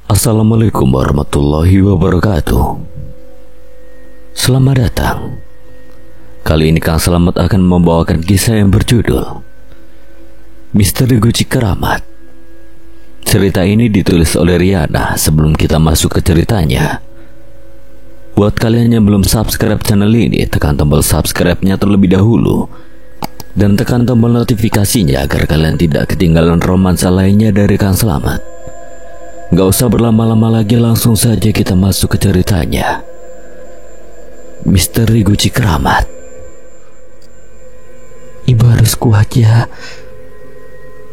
Assalamualaikum warahmatullahi wabarakatuh. Selamat datang. Kali ini Kang Selamat akan membawakan kisah yang berjudul Misteri Guci Keramat. Cerita ini ditulis oleh Riana. Sebelum kita masuk ke ceritanya, buat kalian yang belum subscribe channel ini, tekan tombol subscribe-nya terlebih dahulu dan tekan tombol notifikasinya agar kalian tidak ketinggalan romansa lainnya dari Kang Selamat. Gak usah berlama-lama lagi, langsung saja kita masuk ke ceritanya. Misteri Guci Keramat. Ibu harus kuat ya.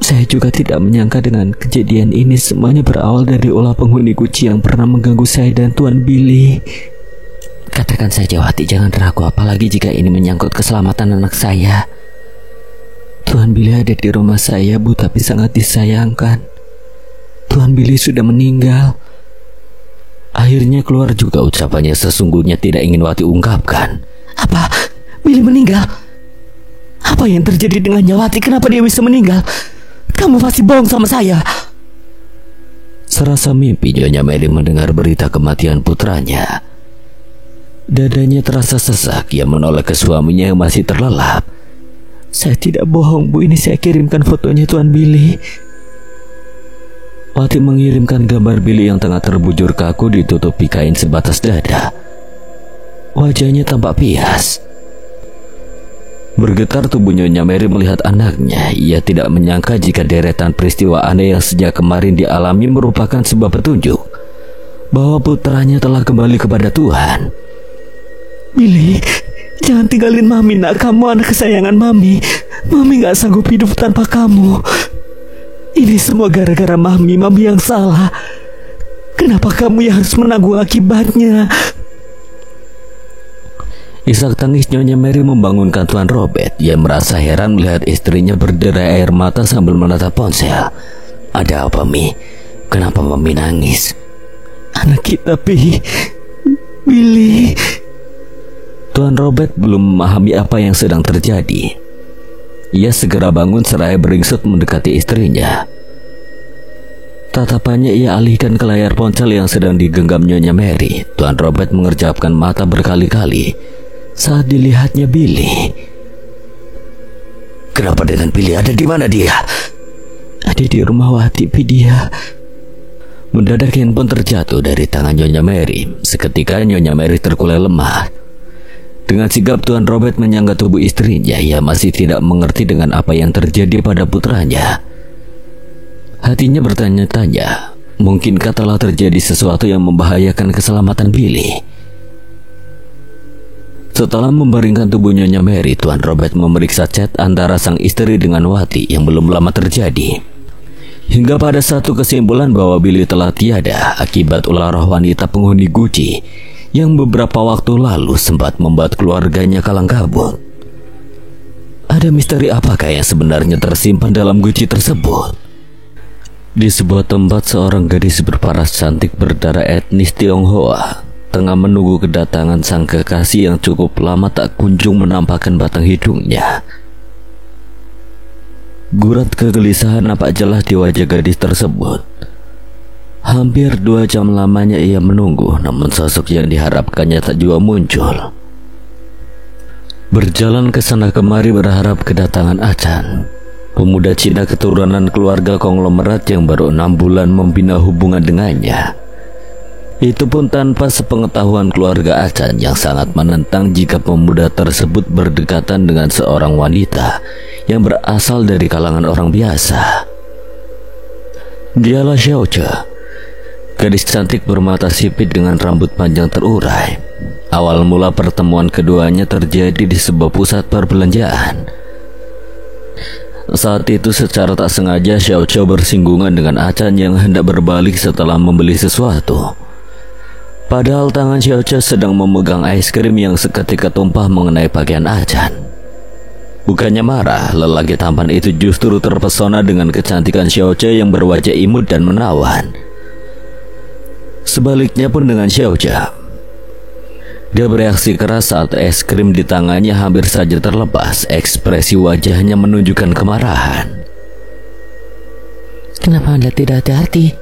Saya juga tidak menyangka dengan kejadian ini semuanya berawal dari ulah penghuni Guci yang pernah mengganggu saya dan Tuan Billy. Katakan saja Wati, jangan ragu, apalagi jika ini menyangkut keselamatan anak saya. Tuan Billy ada di rumah saya, Bu, tapi sangat disayangkan. Tuan Billy sudah meninggal. Akhirnya keluar juga ucapannya sesungguhnya tidak ingin Wati ungkapkan. Apa? Billy meninggal? Apa yang terjadi dengannya, Wati? Kenapa dia bisa meninggal? Kamu pasti bohong sama saya. Serasa mimpi, Nyonya Mary mendengar berita kematian putranya. Dadanya terasa sesak. Ia menoleh ke suaminya yang masih terlelap. Saya tidak bohong, Bu. Ini saya kirimkan fotonya Tuan Billy. Wati mengirimkan gambar Billy yang tengah terbujur kaku ditutupi kain sebatas dada. Wajahnya tampak pias. Bergetar tubuh Nyonya Mary melihat anaknya. Ia tidak menyangka jika deretan peristiwa aneh yang sejak kemarin dialami merupakan sebuah petunjuk bahwa putranya telah kembali kepada Tuhan. Billy, jangan tinggalin Mami, nak. Kamu anak kesayangan Mami. Mami gak sanggup hidup tanpa kamu. Ini semua gara-gara Mami yang salah. Kenapa kamu yang harus menanggung akibatnya? Isak tangis Nyonya Mary membangunkan Tuan Robert. Ia merasa heran melihat istrinya berderai air mata sambil menatap ponsel. Ada apa, Mi? Kenapa Mami nangis? Anak kita, Billy. Tuan Robert belum memahami apa yang sedang terjadi. Ia segera bangun seraya beringsut mendekati istrinya. Tatapannya ia alihkan ke layar ponsel yang sedang digenggam Nyonya Mary. Tuan Robert mengerjapkan mata berkali-kali saat dilihatnya Billy. Kenapa dengan Billy? Ada di mana dia? Ada di rumah Wati, dia. Mendadak handphone terjatuh dari tangan Nyonya Mary. Seketika Nyonya Mary terkulai lemah. Dengan sigap Tuan Robert menyangga tubuh istrinya. Ia masih tidak mengerti dengan apa yang terjadi pada putranya. Hatinya bertanya-tanya, mungkinkah telah terjadi sesuatu yang membahayakan keselamatan Billy? Setelah membaringkan tubuh Nyonya Mary, Tuan Robert memeriksa chat antara sang istri dengan Wati yang belum lama terjadi. Hingga pada satu kesimpulan bahwa Billy telah tiada akibat ulah roh wanita penghuni Guci yang beberapa waktu lalu sempat membuat keluarganya kalang kabut. Ada misteri apakah yang sebenarnya tersimpan dalam Guci tersebut? Di sebuah tempat, seorang gadis berparas cantik berdarah etnis Tionghoa tengah menunggu kedatangan sang kekasih yang cukup lama tak kunjung menampakkan batang hidungnya. Gurat kegelisahan nampak jelas di wajah gadis tersebut. Hampir 2 jam lamanya ia menunggu, namun sosok yang diharapkannya tak juga muncul. Berjalan ke sana kemari berharap kedatangan Acan, pemuda Cina keturunan keluarga konglomerat yang baru 6 bulan membina hubungan dengannya. Itu pun tanpa sepengetahuan keluarga Acan yang sangat menentang jika pemuda tersebut berdekatan dengan seorang wanita yang berasal dari kalangan orang biasa. Dialah Xiaoce, gadis cantik bermata sipit dengan rambut panjang terurai. Awal mula pertemuan keduanya terjadi di sebuah pusat perbelanjaan. Saat itu secara tak sengaja Xiaoce bersinggungan dengan Acan yang hendak berbalik setelah membeli sesuatu. Padahal tangan Xiaoce sedang memegang es krim yang seketika tumpah mengenai pakaian Acan. Bukannya marah, lelaki tampan itu justru terpesona dengan kecantikan Xiaoce yang berwajah imut dan menawan. Sebaliknya pun dengan Xiaoce. Dia bereaksi keras saat es krim di tangannya hampir saja terlepas. Ekspresi wajahnya menunjukkan kemarahan. Kenapa Anda tidak hati-hati?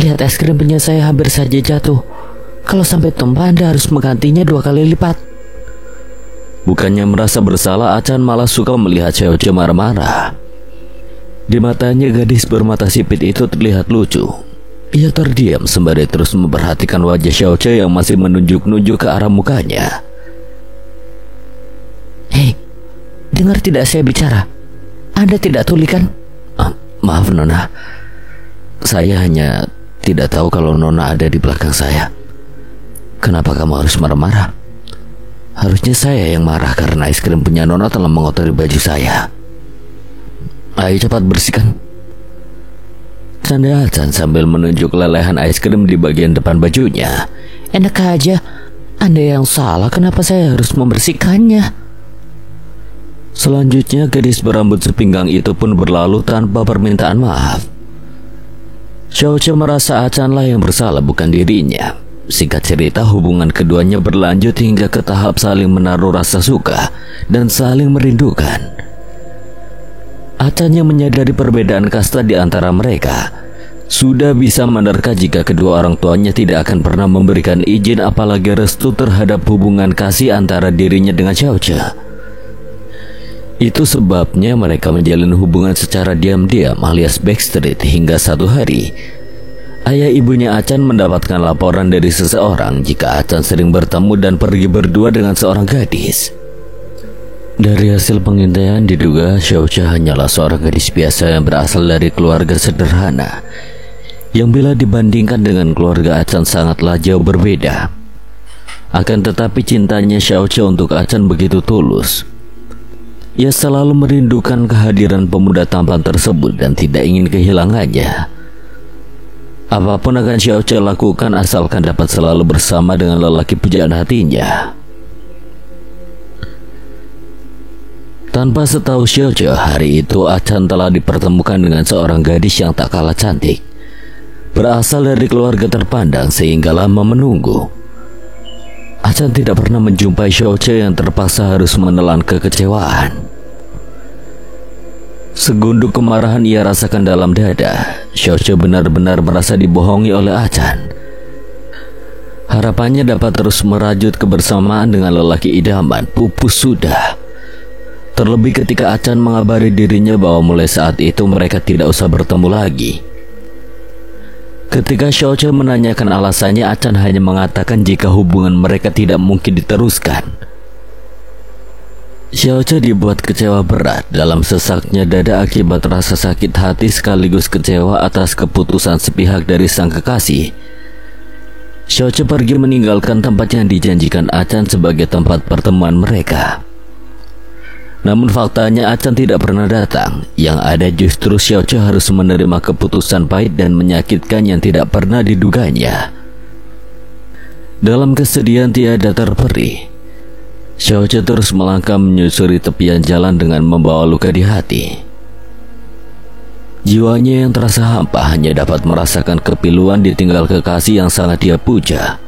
Lihat, es krim punya saya hampir saja jatuh. Kalau sampai tumpah, Anda harus menggantinya 2 kali lipat. Bukannya merasa bersalah, Acan malah suka melihat Xiaoche marah-marah. Di matanya gadis bermata sipit itu terlihat lucu. Ia terdiam sembari terus memperhatikan wajah Xiaoche yang masih menunjuk-nunjuk ke arah mukanya. Hei, dengar tidak saya bicara? Anda tidak tuli kan? Maaf Nona, saya hanya tidak tahu kalau Nona ada di belakang saya. Kenapa kamu harus marah-marah? Harusnya saya yang marah karena es krim punya Nona telah mengotori baju saya. Ayo cepat bersihkan. Canda Acan sambil menunjuk lelehan es krim di bagian depan bajunya. Enak aja, Anda yang salah, kenapa saya harus membersihkannya? Selanjutnya gadis berambut sepinggang itu pun berlalu tanpa permintaan maaf. Xiaoche merasa Acan lah yang bersalah, bukan dirinya. Singkat cerita, hubungan keduanya berlanjut hingga ke tahap saling menaruh rasa suka dan saling merindukan. Acan yang menyadari perbedaan kasta di antara mereka sudah bisa menerka jika kedua orang tuanya tidak akan pernah memberikan izin apalagi restu terhadap hubungan kasih antara dirinya dengan Xiaoche. Itu sebabnya mereka menjalin hubungan secara diam-diam alias backstreet hingga satu hari ayah ibunya Acan mendapatkan laporan dari seseorang jika Acan sering bertemu dan pergi berdua dengan seorang gadis. Dari hasil pengintaian diduga Xiaoche hanyalah seorang gadis biasa yang berasal dari keluarga sederhana yang bila dibandingkan dengan keluarga Acan sangatlah jauh berbeda. Akan tetapi cintanya Xiaoche untuk Acan begitu tulus. Ia selalu merindukan kehadiran pemuda tampan tersebut dan tidak ingin kehilangannya. Apapun akan Xiaoche lakukan asalkan dapat selalu bersama dengan lelaki pujaan hatinya. Tanpa setahu Xiaoche, hari itu Acan telah dipertemukan dengan seorang gadis yang tak kalah cantik, berasal dari keluarga terpandang sehingga lama menunggu. Acan tidak pernah menjumpai Xiaoche yang terpaksa harus menelan kekecewaan. Segunduk kemarahan ia rasakan dalam dada. Xiaoche benar-benar merasa dibohongi oleh Acan. Harapannya dapat terus merajut kebersamaan dengan lelaki idaman pupus sudah. Terlebih ketika Acan mengabari dirinya bahwa mulai saat itu mereka tidak usah bertemu lagi. Ketika Xiaoche menanyakan alasannya, Acan hanya mengatakan jika hubungan mereka tidak mungkin diteruskan. Xiaoche dibuat kecewa berat dalam sesaknya dada akibat rasa sakit hati sekaligus kecewa atas keputusan sepihak dari sang kekasih. Xiaoche pergi meninggalkan tempat yang dijanjikan Acan sebagai tempat pertemuan mereka. Namun faktanya Acan tidak pernah datang. Yang ada justru Xiaoche harus menerima keputusan pahit dan menyakitkan yang tidak pernah diduganya. Dalam kesedihan tiada terperi, Xiaoche terus melangkah menyusuri tepian jalan dengan membawa luka di hati. Jiwanya yang terasa hampa hanya dapat merasakan kepiluan ditinggal kekasih yang sangat dia puja.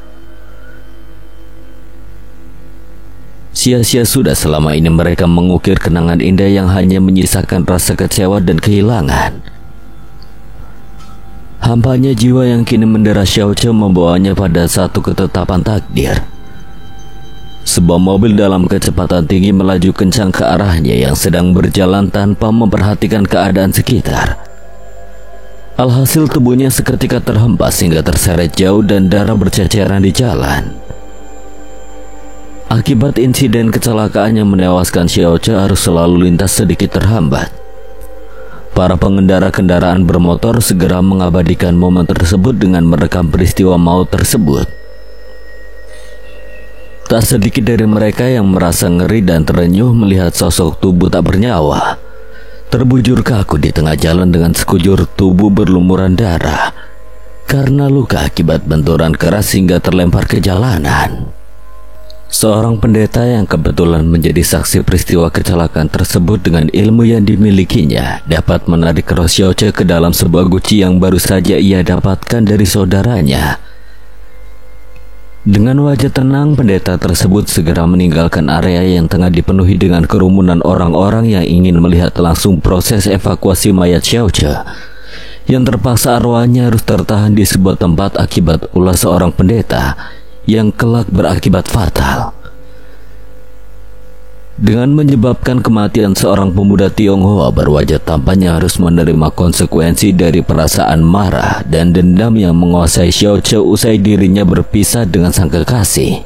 Sia-sia sudah selama ini mereka mengukir kenangan indah yang hanya menyisakan rasa kecewa dan kehilangan. Hampanya jiwa yang kini mendera Xiaoche membawanya pada satu ketetapan takdir. Sebuah mobil dalam kecepatan tinggi melaju kencang ke arahnya yang sedang berjalan tanpa memperhatikan keadaan sekitar. Alhasil tubuhnya seketika terhempas hingga terseret jauh dan darah berceceran di jalan. Akibat insiden kecelakaan yang menewaskan Xiaoche, arus selalu lintas sedikit terhambat. Para pengendara kendaraan bermotor segera mengabadikan momen tersebut dengan merekam peristiwa maut tersebut. Tak sedikit dari mereka yang merasa ngeri dan terenyuh melihat sosok tubuh tak bernyawa terbujur kaku di tengah jalan dengan sekujur tubuh berlumuran darah karena luka akibat benturan keras hingga terlempar ke jalanan. Seorang pendeta yang kebetulan menjadi saksi peristiwa kecelakaan tersebut dengan ilmu yang dimilikinya dapat menarik roh Xiaoche ke dalam sebuah guci yang baru saja ia dapatkan dari saudaranya. Dengan wajah tenang, pendeta tersebut segera meninggalkan area yang tengah dipenuhi dengan kerumunan orang-orang yang ingin melihat langsung proses evakuasi mayat Xiaoche yang terpaksa arwahnya harus tertahan di sebuah tempat akibat ulah seorang pendeta yang kelak berakibat fatal, dengan menyebabkan kematian seorang pemuda Tionghoa berwajah tampan yang harus menerima konsekuensi dari perasaan marah dan dendam yang menguasai Xiao Che usai dirinya berpisah dengan sang kekasih.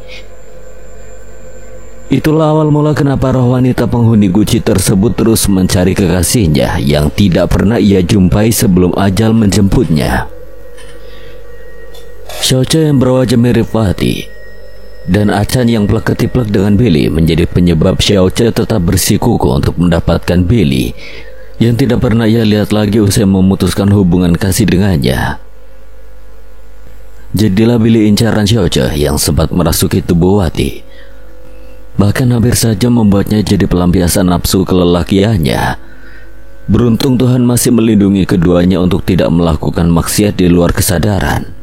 Itulah awal mula kenapa roh wanita penghuni guci tersebut terus mencari kekasihnya yang tidak pernah ia jumpai sebelum ajal menjemputnya. Xiao Che yang berwajah mirip Wati dan Achan yang plek-ketiplek dengan Billy menjadi penyebab Xiao Che tetap bersikukuh untuk mendapatkan Billy yang tidak pernah ia lihat lagi usai memutuskan hubungan kasih dengannya. Jadilah Billy incaran Xiao Che yang sempat merasuki tubuh Wati, bahkan hampir saja membuatnya jadi pelampiasan nafsu kelelakiannya. Beruntung Tuhan masih melindungi keduanya untuk tidak melakukan maksiat di luar kesadaran.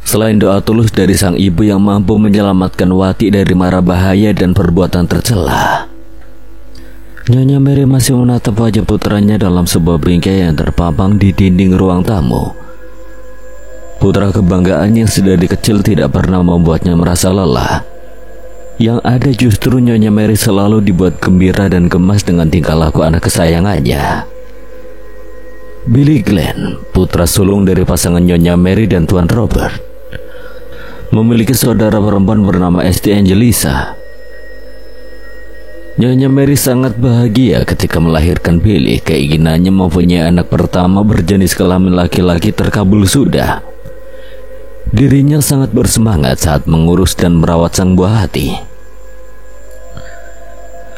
Selain doa tulus dari sang ibu yang mampu menyelamatkan Wati dari mara bahaya dan perbuatan tercela, Nyonya Mary masih menatap wajah putranya dalam sebuah bingkai yang terpampang di dinding ruang tamu. Putra kebanggaan yang sedari kecil tidak pernah membuatnya merasa lelah. Yang ada justru Nyonya Mary selalu dibuat gembira dan gemas dengan tingkah laku anak kesayangannya. Billy Glenn, putra sulung dari pasangan Nyonya Mary dan Tuan Robert, memiliki saudara perempuan bernama Esti Angelisa. Nyonya Mary sangat bahagia ketika melahirkan Billy. Keinginannya mempunyai anak pertama berjenis kelamin laki-laki terkabul sudah. Dirinya sangat bersemangat saat mengurus dan merawat sang buah hati.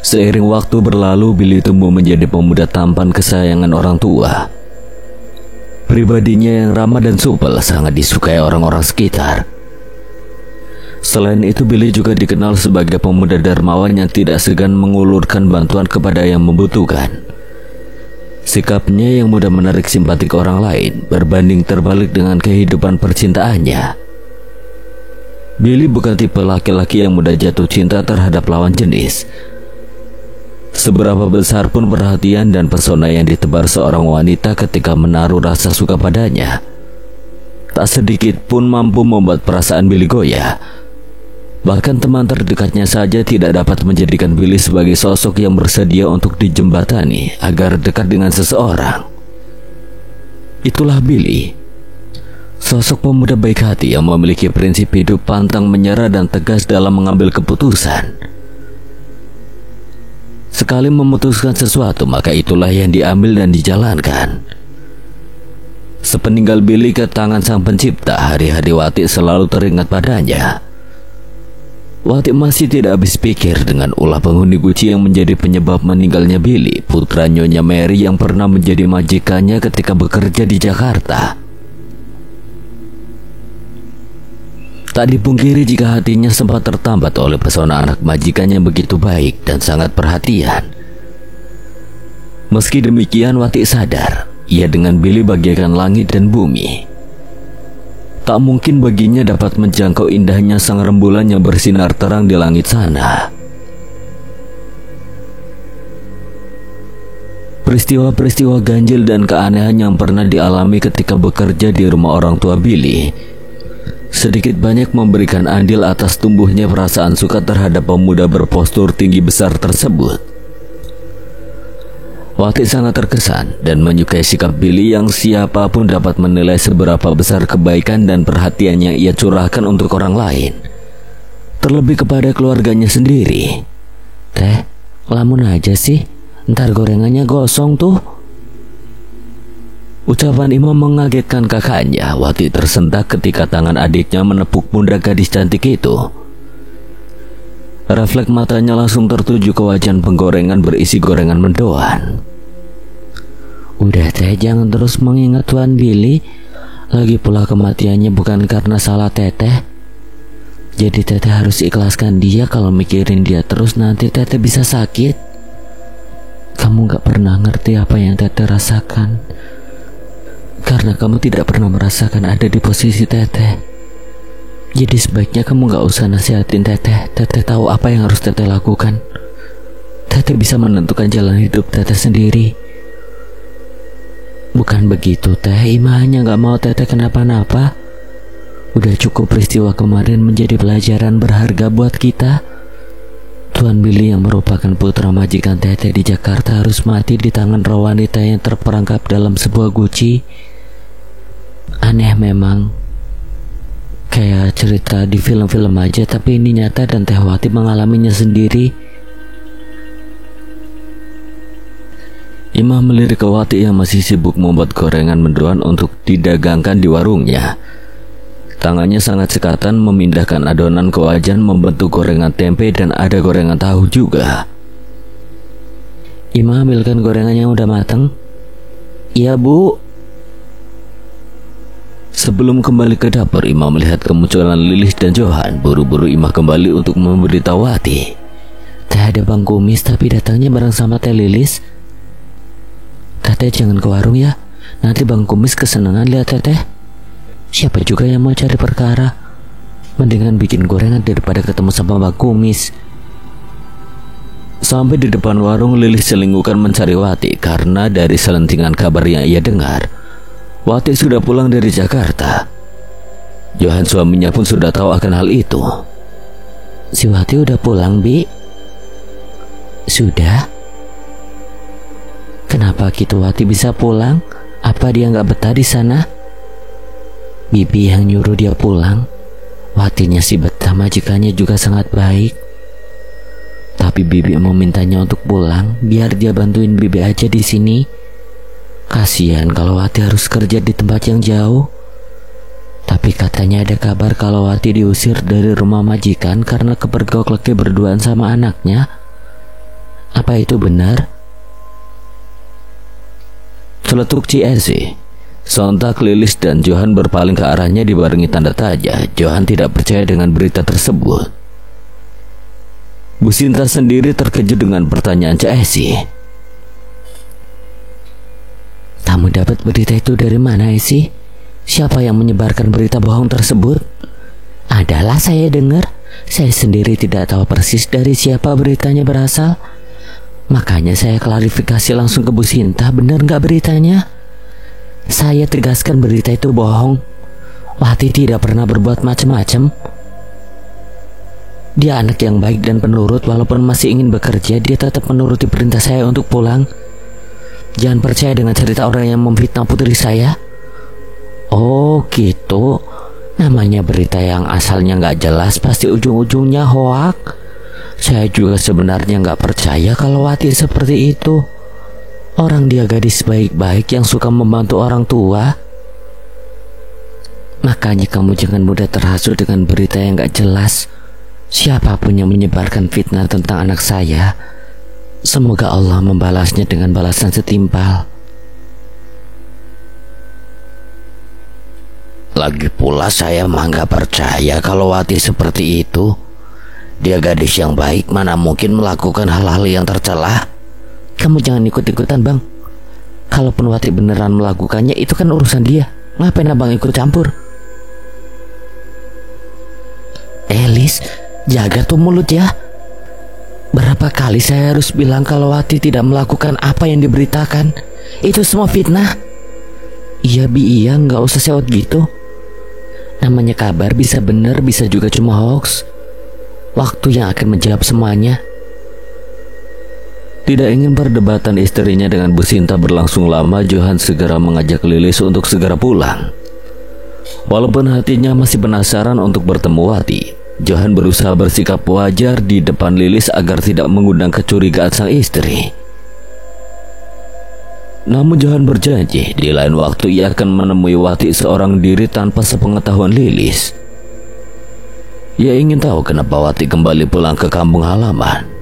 Seiring waktu berlalu, Billy tumbuh menjadi pemuda tampan kesayangan orang tua. Pribadinya yang ramah dan supel sangat disukai orang-orang sekitar. Selain itu, Billy juga dikenal sebagai pemuda dermawan yang tidak segan mengulurkan bantuan kepada yang membutuhkan. Sikapnya yang mudah menarik simpati ke orang lain berbanding terbalik dengan kehidupan percintaannya. Billy bukan tipe laki-laki yang mudah jatuh cinta terhadap lawan jenis. Seberapa besar pun perhatian dan pesona yang ditebar seorang wanita ketika menaruh rasa suka padanya, tak sedikit pun mampu membuat perasaan Billy goyah. Bahkan teman terdekatnya saja tidak dapat menjadikan Billy sebagai sosok yang bersedia untuk dijembatani agar dekat dengan seseorang. Itulah Billy, sosok pemuda baik hati yang memiliki prinsip hidup pantang menyerah dan tegas dalam mengambil keputusan. Sekali memutuskan sesuatu, maka itulah yang diambil dan dijalankan. Sepeninggal Billy ke tangan sang pencipta, hari-hari Wati selalu teringat padanya. Wati masih tidak habis pikir dengan ulah penghuni guci yang menjadi penyebab meninggalnya Billy, putra Nyonya Mary yang pernah menjadi majikannya ketika bekerja di Jakarta. Tak dipungkiri jika hatinya sempat tertambat oleh pesona anak majikan yang begitu baik dan sangat perhatian. Meski demikian, Wati sadar ia dengan Billy bagaikan langit dan bumi. Tak mungkin baginya dapat menjangkau indahnya sang rembulan yang bersinar terang di langit sana. Peristiwa-peristiwa ganjil dan keanehan yang pernah dialami ketika bekerja di rumah orang tua Billy sedikit banyak memberikan andil atas tumbuhnya perasaan suka terhadap pemuda berpostur tinggi besar tersebut. Wati sangat terkesan dan menyukai sikap Billy yang siapapun dapat menilai seberapa besar kebaikan dan perhatian yang ia curahkan untuk orang lain, terlebih kepada keluarganya sendiri. "Teh, lamun aja sih, ntar gorengannya gosong tuh." Ucapan Imam mengagetkan kakaknya. Wati tersentak ketika tangan adiknya menepuk pundak gadis cantik itu. Refleks matanya langsung tertuju ke wajan penggorengan berisi gorengan mendoan. "Udah teh, jangan terus mengingat Tuan Billy. Lagi pula kematiannya bukan karena salah teteh. Jadi teteh harus ikhlaskan dia. Kalau mikirin dia terus nanti teteh bisa sakit. Kamu gak pernah ngerti apa yang teteh rasakan, karena kamu tidak pernah merasakan ada di posisi teteh. Jadi sebaiknya kamu gak usah nasihatin teteh. Teteh tahu apa yang harus teteh lakukan. Teteh bisa menentukan jalan hidup teteh sendiri. Bukan begitu Teh, Ima hanya gak mau Teteh kenapa-napa. Udah cukup peristiwa kemarin menjadi pelajaran berharga buat kita. Tuan Billy yang merupakan putra majikan Teteh di Jakarta harus mati di tangan roh wanita yang terperangkap dalam sebuah guci. Aneh memang, kayak cerita di film-film aja, tapi ini nyata dan Teh Wati mengalaminya sendiri. Imam melirik ke Wati yang masih sibuk membuat gorengan mendoan untuk didagangkan di warungnya. Tangannya sangat sekatan memindahkan adonan ke wajan membentuk gorengan tempe dan ada gorengan tahu juga. Ima, ambilkan gorengan yang udah matang. Iya Bu. Sebelum kembali ke dapur, Ima melihat kemunculan Lilis dan Johan. Buru-buru Ima kembali untuk memberitahu Wati. Teh, ada Bang Kumis tapi datangnya bareng sama Teh Lilis. Teteh jangan ke warung ya, nanti Bang Kumis kesenangan lihat Teteh. Siapa juga yang mau cari perkara? Mendingan bikin gorengan daripada ketemu sama Bang Kumis. Sampai di depan warung, Lilis selingkuhan mencari Wati karena dari selentingan kabar yang ia dengar, Wati sudah pulang dari Jakarta. Johan suaminya pun sudah tahu akan hal itu. Si Wati udah pulang, Bi? Sudah. Kenapa gitu Wati bisa pulang? Apa dia nggak betah di sana? Bibi yang nyuruh dia pulang. Watinya si betah, majikannya juga sangat baik. Tapi Bibi memintanya untuk pulang biar dia bantuin Bibi aja di sini. Kasihan kalau Wati harus kerja di tempat yang jauh. Tapi katanya ada kabar kalau Wati diusir dari rumah majikan karena kepergok laki berduaan sama anaknya. Apa itu benar? Celetuk CSC. Sontak Lilis dan Johan berpaling ke arahnya dibarengi tanda tanya. Johan tidak percaya dengan berita tersebut. Bu Sinta sendiri terkejut dengan pertanyaan Cak Esi. Kamu dapat berita itu dari mana, Esi? Siapa yang menyebarkan berita bohong tersebut? Adalah saya dengar. Saya sendiri tidak tahu persis dari siapa beritanya berasal. Makanya saya klarifikasi langsung ke Bu Sinta, benar nggak beritanya? Saya tegaskan berita itu bohong. Wati tidak pernah berbuat macam-macam. Dia anak yang baik dan penurut. Walaupun masih ingin bekerja, dia tetap menuruti perintah saya untuk pulang. Jangan percaya dengan cerita orang yang memfitnah putri saya. Oh gitu. Namanya berita yang asalnya nggak jelas pasti ujung-ujungnya hoak. Saya juga sebenarnya nggak percaya kalau Wati seperti itu. Orang dia gadis baik-baik yang suka membantu orang tua. Makanya kamu jangan mudah terhasut dengan berita yang gak jelas. Siapapun yang menyebarkan fitnah tentang anak saya, semoga Allah membalasnya dengan balasan setimpal. Lagi pula saya mah gak percaya kalau Wati seperti itu. Dia gadis yang baik, mana mungkin melakukan hal-hal yang tercela. Kamu jangan ikut-ikutan, Bang. Kalaupun Wati beneran melakukannya, itu kan urusan dia. Ngapain Abang ikut campur? Elis, jaga tuh mulut ya. Berapa kali saya harus bilang kalau Wati tidak melakukan apa yang diberitakan. Itu semua fitnah. Iya Bi, iya, nggak usah sewot gitu. Namanya kabar bisa bener, bisa juga cuma hoax. Waktu yang akan menjawab semuanya. Tidak ingin perdebatan istrinya dengan Bu Sinta berlangsung lama, Johan segera mengajak Lilis untuk segera pulang. Walaupun hatinya masih penasaran untuk bertemu Wati, Johan berusaha bersikap wajar di depan Lilis agar tidak mengundang kecurigaan sang istri. Namun Johan berjanji di lain waktu ia akan menemui Wati seorang diri tanpa sepengetahuan Lilis. Ia ingin tahu kenapa Wati kembali pulang ke kampung halaman.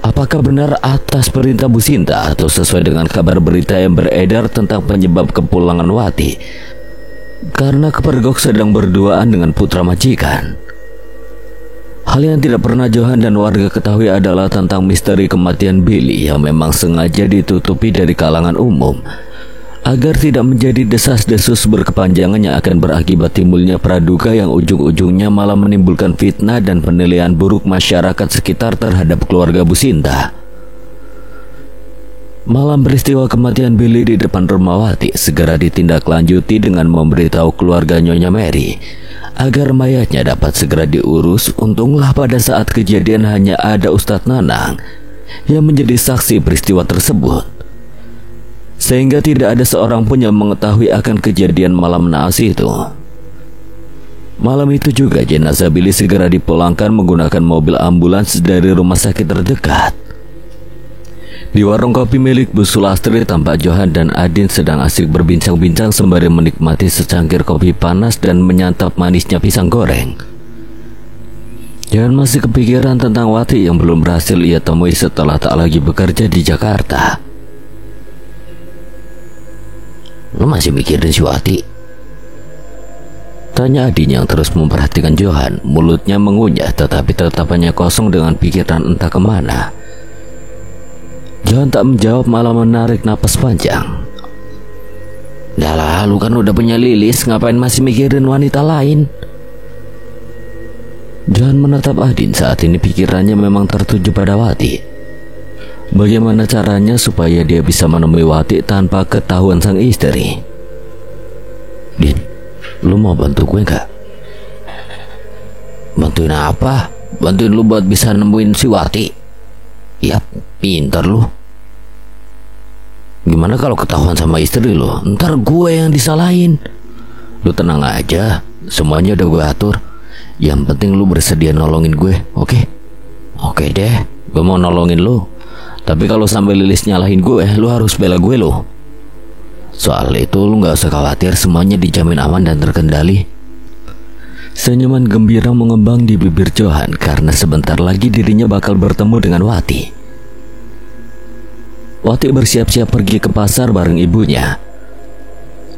Apakah benar atas perintah Bu Sinta atau sesuai dengan kabar berita yang beredar tentang penyebab kepulangan Wati karena kepergok sedang berduaan dengan putra majikan? Hal yang tidak pernah Johan dan warga ketahui adalah tentang misteri kematian Billy yang memang sengaja ditutupi dari kalangan umum agar tidak menjadi desas-desus berkepanjangan yang akan berakibat timbulnya praduga yang ujung-ujungnya malah menimbulkan fitnah dan penilaian buruk masyarakat sekitar terhadap keluarga Bu Sinta. Malam peristiwa kematian Billy di depan rumah Wati segera ditindaklanjuti dengan memberitahu keluarga Nyonya Mary agar mayatnya dapat segera diurus. Untunglah pada saat kejadian hanya ada Ustadz Nanang yang menjadi saksi peristiwa tersebut, sehingga tidak ada seorang pun yang mengetahui akan kejadian malam naas itu. Malam itu juga jenazah Billy segera dipulangkan menggunakan mobil ambulans dari rumah sakit terdekat. Di warung kopi milik Bu Sulastri, tampak Johan dan Adin sedang asik berbincang-bincang sembari menikmati secangkir kopi panas dan menyantap manisnya pisang goreng. Johan masih kepikiran tentang Wati yang belum berhasil ia temui setelah tak lagi bekerja di Jakarta. "Lu masih mikirin si Wati?" tanya Adin yang terus memperhatikan Johan. Mulutnya mengunyah tetapi tatapannya kosong dengan pikiran entah kemana. Johan tak menjawab, malah menarik napas panjang. "Dah lah, lu kan udah punya Lilis, ngapain masih mikirin wanita lain?" Johan menatap Adin. Saat ini pikirannya memang tertuju pada Wati. Bagaimana caranya supaya dia bisa menemui Wati tanpa ketahuan sang istri? "Din, lu mau bantu gue gak?" "Bantuin apa?" "Bantuin lu buat bisa nemuin si Wati." "Yap, pintar lu. Gimana kalau ketahuan sama istri lu? Ntar gue yang disalahin." "Lu tenang aja, semuanya udah gue atur. Yang penting lu bersedia nolongin gue, oke?" "Oke deh, gue mau nolongin lu. Tapi kalau sampai Lilis nyalahin gue, lu harus bela gue lu. Soal itu lu gak usah khawatir, semuanya dijamin aman dan terkendali." Senyuman gembira mengembang di bibir Johan karena sebentar lagi dirinya bakal bertemu dengan Wati. Wati bersiap-siap pergi ke pasar bareng ibunya.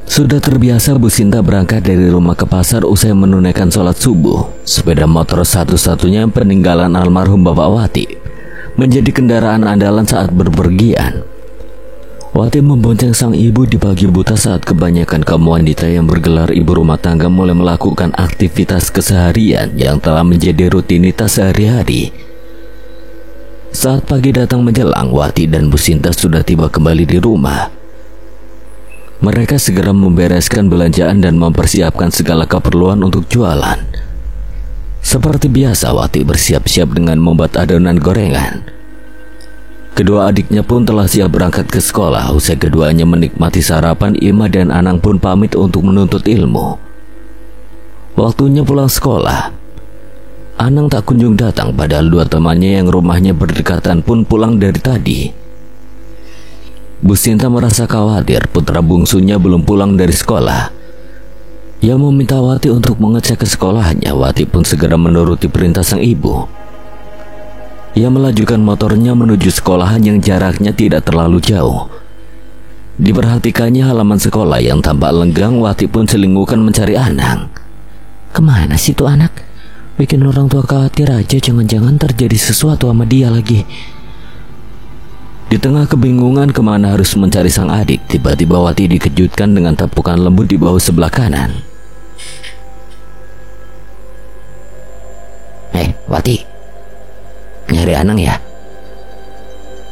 Sudah terbiasa Bu Sinta berangkat dari rumah ke pasar usai menunaikan sholat subuh. Sepeda motor satu-satunya peninggalan almarhum Bapak Wati menjadi kendaraan andalan saat berpergian. Wati membonceng sang ibu di pagi buta saat kebanyakan kaum wanita yang bergelar ibu rumah tangga mulai melakukan aktivitas keseharian yang telah menjadi rutinitas sehari-hari. Saat pagi datang menjelang, Wati dan Bu Sinta sudah tiba kembali di rumah. Mereka segera membereskan belanjaan dan mempersiapkan segala keperluan untuk jualan. Seperti biasa, Wati bersiap-siap dengan membuat adonan gorengan. Kedua adiknya pun telah siap berangkat ke sekolah. Usai keduanya menikmati sarapan, Ima dan Anang pun pamit untuk menuntut ilmu. Waktunya pulang sekolah. Anang tak kunjung datang, padahal dua temannya yang rumahnya berdekatan pun pulang dari tadi. Bu Sinta merasa khawatir putra bungsunya belum pulang dari sekolah. Ia meminta Wati untuk mengecek ke sekolahnya. Wati pun segera menuruti perintah sang ibu. Ia melajukan motornya menuju sekolahan yang jaraknya tidak terlalu jauh. Diperhatikannya halaman sekolah yang tampak lenggang. Wati pun selingukan mencari Anang. "Kemana sih tuh anak? Bikin orang tua khawatir aja, jangan-jangan terjadi sesuatu sama dia lagi." Di tengah kebingungan kemana harus mencari sang adik, tiba-tiba Wati dikejutkan dengan tepukan lembut di bahu sebelah kanan. Wati, nyari Anang ya?"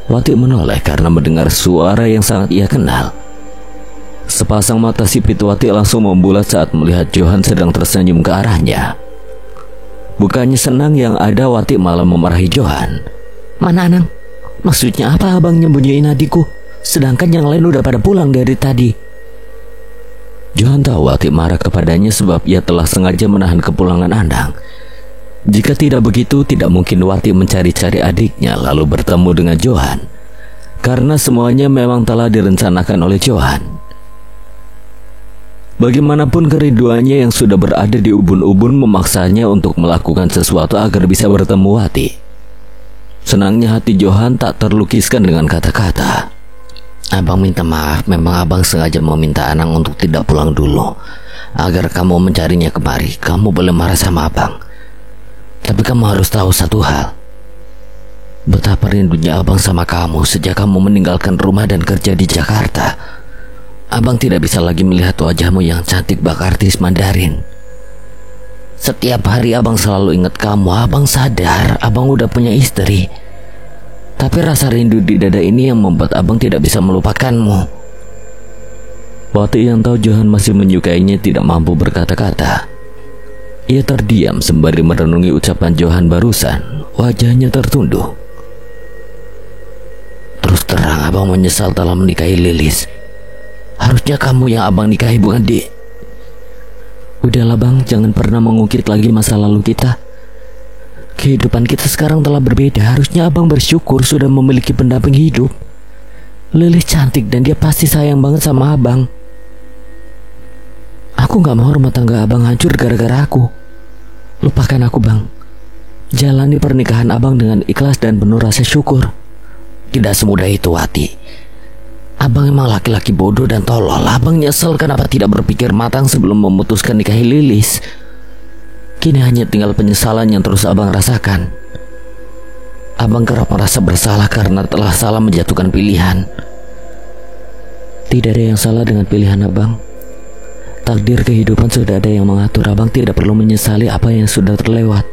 Wati menoleh karena mendengar suara yang sangat ia kenal. Sepasang mata sipit Wati langsung membulat saat melihat Johan sedang tersenyum ke arahnya. Bukannya senang, yang ada Wati malah memarahi Johan. "Mana Anang? Maksudnya apa abang nyembunyiin adikku? Sedangkan yang lain udah pada pulang dari tadi." Johan tahu Wati marah kepadanya sebab ia telah sengaja menahan kepulangan Anang. Jika tidak begitu, tidak mungkin Wati mencari-cari adiknya lalu bertemu dengan Johan, karena semuanya memang telah direncanakan oleh Johan. Bagaimanapun kerinduannya yang sudah berada di ubun-ubun memaksanya untuk melakukan sesuatu agar bisa bertemu Wati. Senangnya hati Johan tak terlukiskan dengan kata-kata. "Abang minta maaf, memang abang sengaja meminta Anang untuk tidak pulang dulu agar kamu mencarinya kemari. Kamu boleh marah sama abang, tapi kamu harus tahu satu hal. Betapa rindunya abang sama kamu sejak kamu meninggalkan rumah dan kerja di Jakarta. Abang tidak bisa lagi melihat wajahmu yang cantik bak artis Mandarin. Setiap hari abang selalu ingat kamu. Abang sadar abang udah punya istri. Tapi rasa rindu di dada ini yang membuat abang tidak bisa melupakanmu. Wati yang tahu Johan masih menyukainya tidak mampu berkata-kata. Ia terdiam sembari merenungi ucapan Johan barusan. Wajahnya tertunduk. Terus terang abang menyesal telah menikahi Lilis. Harusnya kamu yang abang nikahi, bukan Dik. Udahlah bang, jangan pernah mengungkit lagi masa lalu kita. Kehidupan kita sekarang telah berbeda. Harusnya abang bersyukur sudah memiliki pendamping hidup. Lilis cantik dan dia pasti sayang banget sama abang. Aku gak mau rumah tangga abang hancur gara-gara aku. Lupakan aku bang. Jalani pernikahan abang dengan ikhlas dan penuh rasa syukur. Tidak semudah itu, Wati. Abang emang laki-laki bodoh dan tolol. Abang nyesel kenapa tidak berpikir matang sebelum memutuskan nikahi Lilis. Kini hanya tinggal penyesalan yang terus abang rasakan. Abang kerap merasa bersalah karena telah salah menjatuhkan pilihan. Tidak ada yang salah dengan pilihan abang. Takdir kehidupan sudah ada yang mengatur. Abang tidak perlu menyesali apa yang sudah terlewat.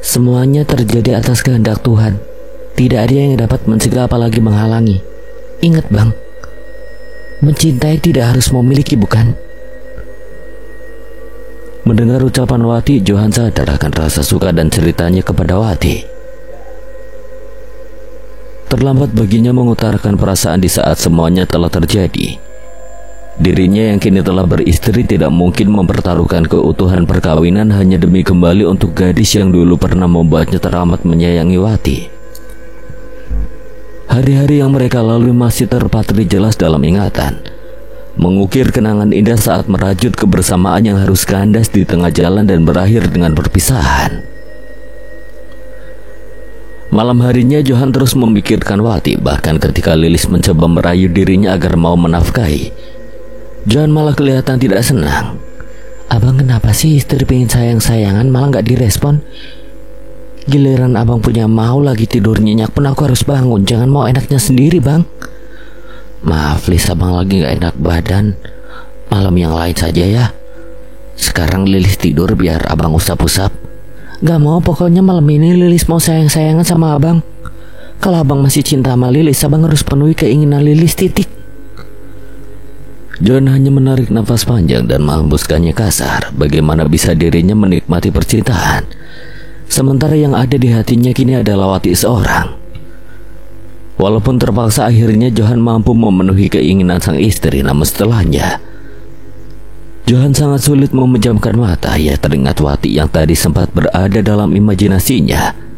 Semuanya terjadi atas kehendak Tuhan. Tidak ada yang dapat mencegah apalagi menghalangi. Ingat bang, mencintai tidak harus memiliki, bukan? Mendengar ucapan Wati, Johan sadar akan rasa suka dan ceritanya kepada Wati. Terlambat baginya mengutarakan perasaan di saat semuanya telah terjadi. Dirinya yang kini telah beristri tidak mungkin mempertaruhkan keutuhan perkawinan hanya demi kembali untuk gadis yang dulu pernah membuatnya teramat menyayangi Wati. Hari-hari yang mereka lalui masih terpatri jelas dalam ingatan. Mengukir kenangan indah saat merajut kebersamaan yang harus kandas di tengah jalan dan berakhir dengan perpisahan. Malam harinya Johan terus memikirkan Wati. Bahkan ketika Lilis mencoba merayu dirinya agar mau menafkahi, Johan malah kelihatan tidak senang. Abang kenapa sih istri pengen sayang-sayangan malah gak direspon? Giliran abang punya mau lagi tidur nyenyak pun aku harus bangun. Jangan mau enaknya sendiri bang. Maaf Lis, abang lagi gak enak badan. Malam yang lain saja ya. Sekarang Lilis tidur biar abang usap-usap. Gak mau, pokoknya malam ini Lilis mau sayang-sayangan sama abang. Kalau abang masih cinta sama Lilis, abang harus penuhi keinginan Lilis, titik. John hanya menarik nafas panjang dan menghembuskannya kasar. Bagaimana bisa dirinya menikmati percintaan sementara yang ada di hatinya kini adalah Wati seorang. Walaupun terpaksa, akhirnya Johan mampu memenuhi keinginan sang istri. Namun setelahnya Johan sangat sulit memejamkan mata. Ia teringat Wati yang tadi sempat berada dalam imajinasinya.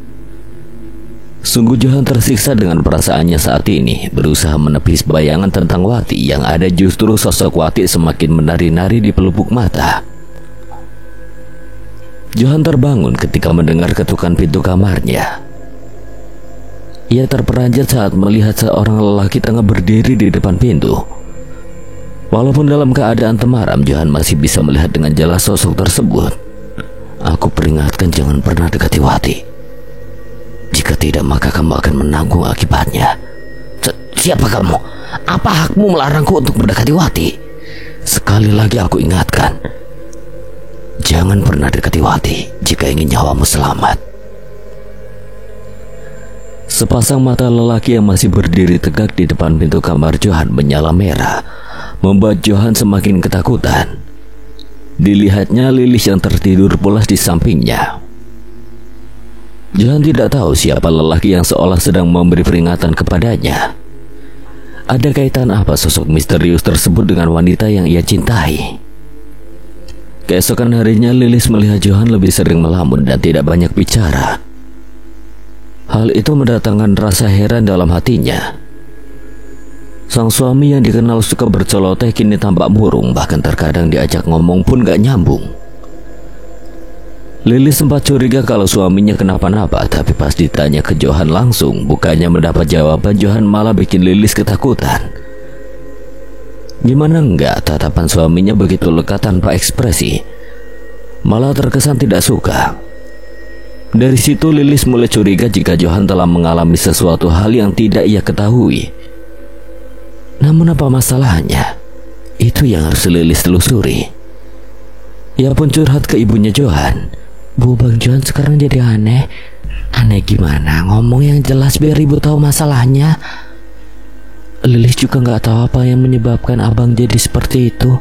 Sungguh Johan tersiksa dengan perasaannya saat ini. Berusaha menepis bayangan tentang Wati, yang ada justru sosok Wati semakin menari-nari di pelupuk mata. Johan terbangun ketika mendengar ketukan pintu kamarnya. Ia terperanjat saat melihat seorang lelaki tengah berdiri di depan pintu. Walaupun dalam keadaan temaram, Johan masih bisa melihat dengan jelas sosok tersebut. Aku peringatkan jangan pernah dekati Wati. Jika tidak, maka kamu akan menanggung akibatnya. Siapa kamu? Apa hakmu melarangku untuk mendekati Wati? Sekali lagi aku ingatkan, jangan pernah dekati Wati jika ingin nyawamu selamat. Sepasang mata lelaki yang masih berdiri tegak di depan pintu kamar Johan menyala merah, membuat Johan semakin ketakutan. Dilihatnya Lilis yang tertidur pulas di sampingnya. Johan tidak tahu siapa lelaki yang seolah sedang memberi peringatan kepadanya. Ada kaitan apa sosok misterius tersebut dengan wanita yang ia cintai? Keesokan harinya Lilis melihat Johan lebih sering melamun dan tidak banyak bicara. Hal itu mendatangkan rasa heran dalam hatinya. Sang suami yang dikenal suka berceloteh kini tampak murung, bahkan terkadang diajak ngomong pun gak nyambung. Lilis sempat curiga kalau suaminya kenapa-napa, tapi pas ditanya ke Johan langsung, bukannya mendapat jawaban, Johan malah bikin Lilis ketakutan. Gimana enggak, tatapan suaminya begitu lekat tanpa ekspresi, malah terkesan tidak suka. Dari situ Lilis mulai curiga jika Johan telah mengalami sesuatu hal yang tidak ia ketahui. Namun apa masalahnya? Itu yang harus Lilis telusuri. Ia pun curhat ke ibunya Johan. Bu, Bang Johan sekarang jadi aneh. Aneh gimana? Ngomong yang jelas biar ibu tahu masalahnya. Lilis juga gak tahu apa yang menyebabkan abang jadi seperti itu.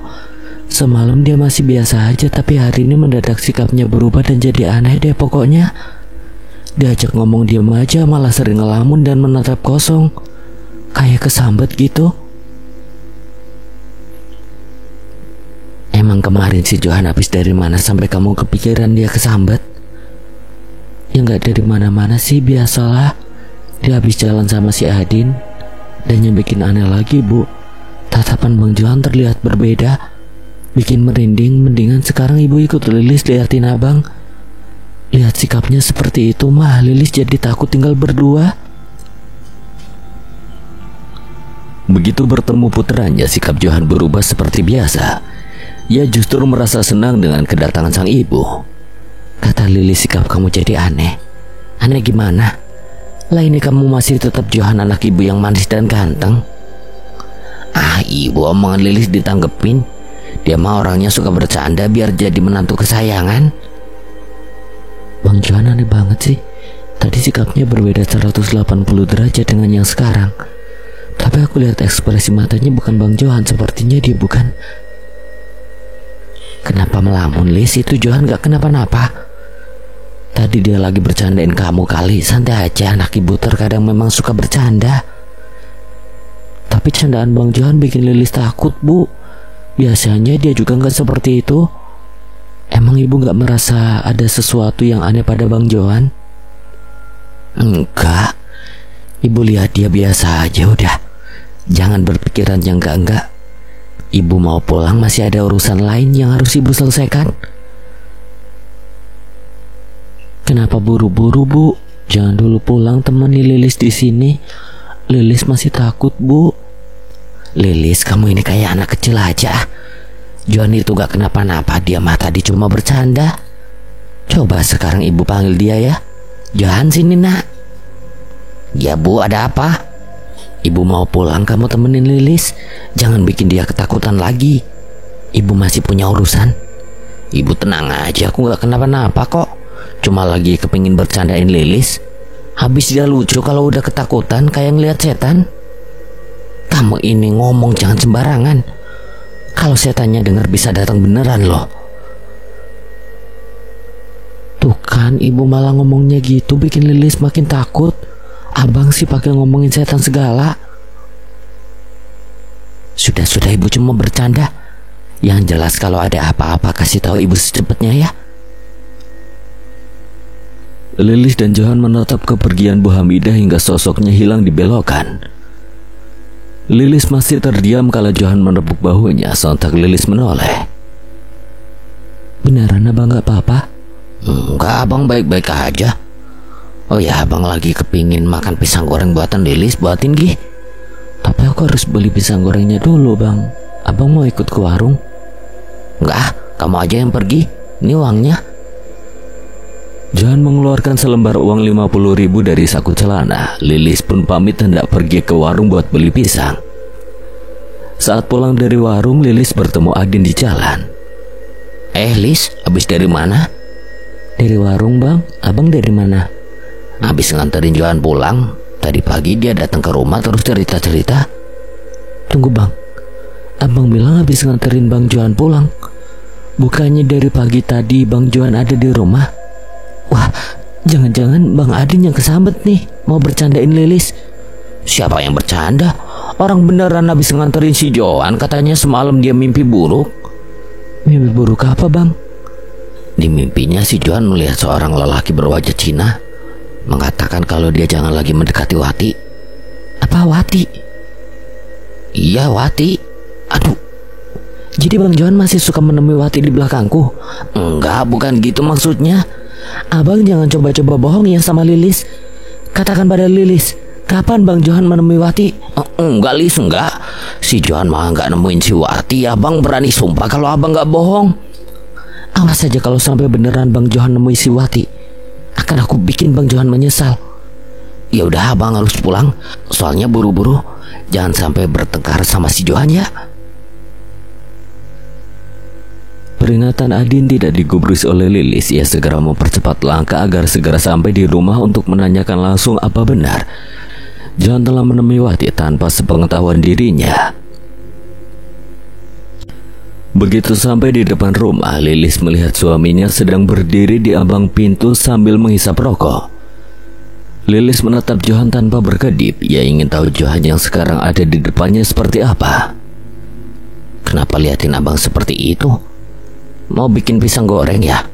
Semalam dia masih biasa aja, tapi hari ini mendadak sikapnya berubah dan jadi aneh deh pokoknya. Diajak ngomong diam aja malah sering ngelamun dan menatap kosong, kayak kesambet gitu. Emang kemarin si Johan habis dari mana sampai kamu kepikiran dia kesambet? Ya nggak dari mana-mana sih, biasalah. Dia habis jalan sama si Adin. Dan yang bikin aneh lagi, Bu, tatapan Bang Johan terlihat berbeda, bikin merinding. Mendingan sekarang ibu ikut Lilis liatin abang. Lihat sikapnya seperti itu mah Lilis jadi takut tinggal berdua. Begitu bertemu putranya, sikap Johan berubah seperti biasa. Ia justru merasa senang dengan kedatangan sang ibu. Kata Lilis, sikap kamu jadi aneh. Aneh gimana? Lah ini kamu masih tetap Johan anak ibu yang manis dan ganteng. Ah, ibu, omongan Lilis ditanggepin. Dia mah orangnya suka bercanda biar jadi menantu kesayangan. Bang Johan aneh banget sih. Tadi sikapnya berbeda 180 derajat dengan yang sekarang. Tapi aku lihat ekspresi matanya bukan Bang Johan, sepertinya dia bukan. Kenapa melamun, Lis? Itu Johan gak kenapa-napa. Tadi dia lagi bercandain kamu kali. Santai aja, anak ibu terkadang memang suka bercanda. Tapi candaan Bang Johan bikin Lilis takut, Bu. Biasanya dia juga gak seperti itu. Emang ibu gak merasa ada sesuatu yang aneh pada Bang Johan? Enggak. Ibu lihat dia biasa aja udah. Jangan berpikiran yang enggak. Ibu mau pulang, masih ada urusan lain yang harus ibu selesaikan. Kenapa buru-buru, Bu? Jangan dulu pulang, temani Lilis di sini. Lilis masih takut, Bu. Lilis, kamu ini kayak anak kecil aja. Johan itu gak kenapa-napa, dia mah tadi cuma bercanda. Coba sekarang ibu panggil dia ya. Johan, sini nak. Ya Bu, ada apa? Ibu mau pulang, kamu temenin Lilis. Jangan bikin dia ketakutan lagi. Ibu masih punya urusan. Ibu tenang aja, aku gak kenapa-napa kok. Cuma lagi kepingin bercandain Lilis. Habis dia lucu kalau udah ketakutan kayak ngeliat setan. Kamu ini ngomong jangan sembarangan. Kalau setannya dengar bisa datang beneran loh. Tuh kan, ibu malah ngomongnya gitu bikin Lilis makin takut. Abang sih pakai ngomongin setan segala. Sudah ibu cuma bercanda. Yang jelas kalau ada apa-apa kasih tahu ibu secepatnya ya. Lilis dan Johan menatap kepergian Bu Hamidah hingga sosoknya hilang di belokan. Lilis masih terdiam kala Johan menepuk bahunya. Sontak Lilis menoleh. Beneran abang gak apa-apa? Enggak, abang baik-baik aja. Oh ya, abang lagi kepingin makan pisang goreng buatan Lilis, buatin Gi. Tapi aku harus beli pisang gorengnya dulu, Bang. Abang mau ikut ke warung? Enggak, kamu aja yang pergi. Ini uangnya. Johan mengeluarkan selembar uang 50.000 dari saku celana. Lilis pun pamit hendak pergi ke warung buat beli pisang. Saat pulang dari warung, Lilis bertemu Adin di jalan. Lis, habis dari mana? Dari warung, Bang. Abang dari mana? Habis nganterin Johan pulang. Tadi pagi dia datang ke rumah terus cerita-cerita. Tunggu, Bang. Abang bilang habis nganterin Bang Johan pulang. Bukannya dari pagi tadi Bang Johan ada di rumah? Wah, jangan-jangan Bang Adin yang kesambet nih, mau bercandain Lilis. Siapa yang bercanda? Orang beneran habis nganterin si Johan, katanya semalam dia mimpi buruk. Mimpi buruk apa, Bang? Di mimpinya si Johan melihat seorang lelaki berwajah Cina, mengatakan kalau dia jangan lagi mendekati Wati. Apa Wati? Iya, Wati. Aduh. Jadi Bang Johan masih suka menemui Wati di belakangku? Enggak, bukan gitu maksudnya. Abang jangan coba-coba bohong ya sama Lilis. Katakan pada Lilis, kapan Bang Johan menemui Wati? Enggak, Lis, enggak. Si Johan mah enggak nemuin si Wati. Abang berani sumpah kalau abang enggak bohong. Awas saja kalau sampai beneran Bang Johan nemui si Wati. Akan aku bikin Bang Johan menyesal. Ya udah, abang harus pulang. Soalnya buru-buru. Jangan sampai bertengkar sama si Johan ya. peringatan Adin tidak digubris oleh Lilis, ia segera mempercepat langkah agar segera sampai di rumah untuk menanyakan langsung apa benar Johan telah menemui Wati tanpa sepengetahuan dirinya. Begitu sampai di depan rumah, Lilis melihat suaminya sedang berdiri di ambang pintu sambil menghisap rokok. Lilis menatap Johan tanpa berkedip. Ia ingin tahu Johan yang sekarang ada di depannya seperti apa. Kenapa liatin abang seperti itu? Mau bikin pisang goreng ya?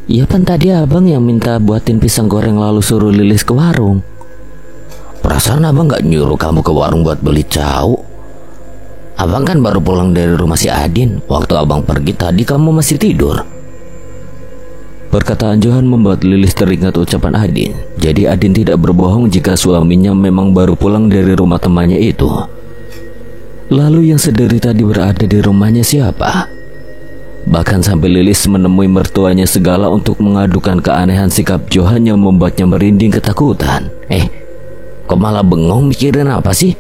Iya kan tadi abang yang minta buatin pisang goreng lalu suruh Lilis ke warung. Perasaan abang gak nyuruh kamu ke warung buat beli cau. Abang kan baru pulang dari rumah si Adin. Waktu abang pergi tadi kamu masih tidur. Perkataan Johan membuat Lilis teringat ucapan Adin. Jadi Adin tidak berbohong jika suaminya memang baru pulang dari rumah temannya itu. Lalu yang sedari tadi berada di rumahnya siapa? Bahkan sampai Lilis menemui mertuanya segala untuk mengadukan keanehan sikap Johan yang membuatnya merinding ketakutan. Kok malah bengong mikirin apa sih?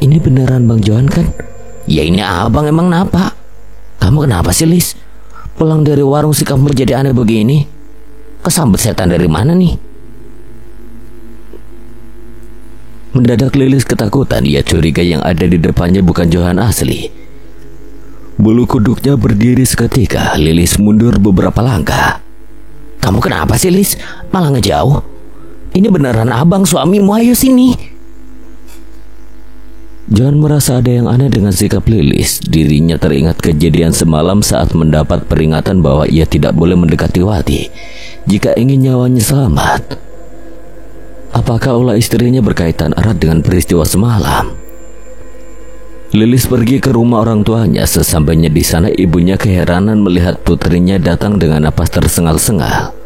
Ini beneran Bang Johan kan? Ya ini abang emang kenapa? Kamu kenapa sih Lis? Pulang dari warung sikapmu jadi aneh begini. Kesambet setan dari mana nih? Mendadak Lilis ketakutan. Ia curiga yang ada di depannya bukan Johan asli. Bulu kuduknya berdiri seketika. Lilis mundur beberapa langkah. Kamu kenapa sih Lis? Malah ngejauh. Ini beneran abang suamimu, ayo sini. Johan merasa ada yang aneh dengan sikap Lilis. Dirinya teringat kejadian semalam saat mendapat peringatan bahwa ia tidak boleh mendekati Wati jika ingin nyawanya selamat. Apakah ulah istrinya berkaitan erat dengan peristiwa semalam? Lilis pergi ke rumah orang tuanya. Sesampainya di sana, ibunya keheranan melihat putrinya datang dengan napas tersengal-sengal.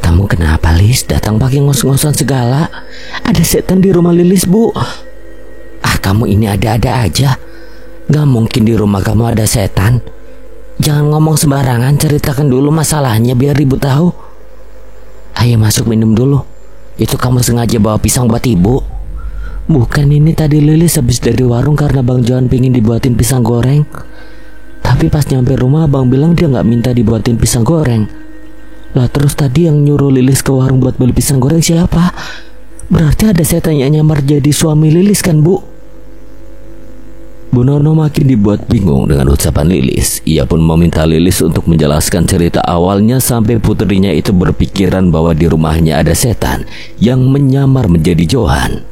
Kamu kenapa Lis? Datang pakai ngos-ngosan segala. Ada setan di rumah Lilis, Bu. Kamu ini ada-ada aja. Gak mungkin di rumah kamu ada setan. Jangan ngomong sembarangan, ceritakan dulu masalahnya biar ibu tahu. Ayo masuk minum dulu. Itu kamu sengaja bawa pisang buat ibu? Bukan, ini tadi Lilis habis dari warung karena Bang Johan pingin dibuatin pisang goreng. Tapi pas nyampe rumah Bang bilang dia gak minta dibuatin pisang goreng. Lah terus tadi yang nyuruh Lilis ke warung buat beli pisang goreng siapa? Berarti ada setan yang nyamar jadi suami Lilis kan, Bu? Bu Nono makin dibuat bingung dengan ucapan Lilis. Ia pun meminta Lilis untuk menjelaskan cerita awalnya sampai putrinya itu berpikiran bahwa di rumahnya ada setan yang menyamar menjadi Johan.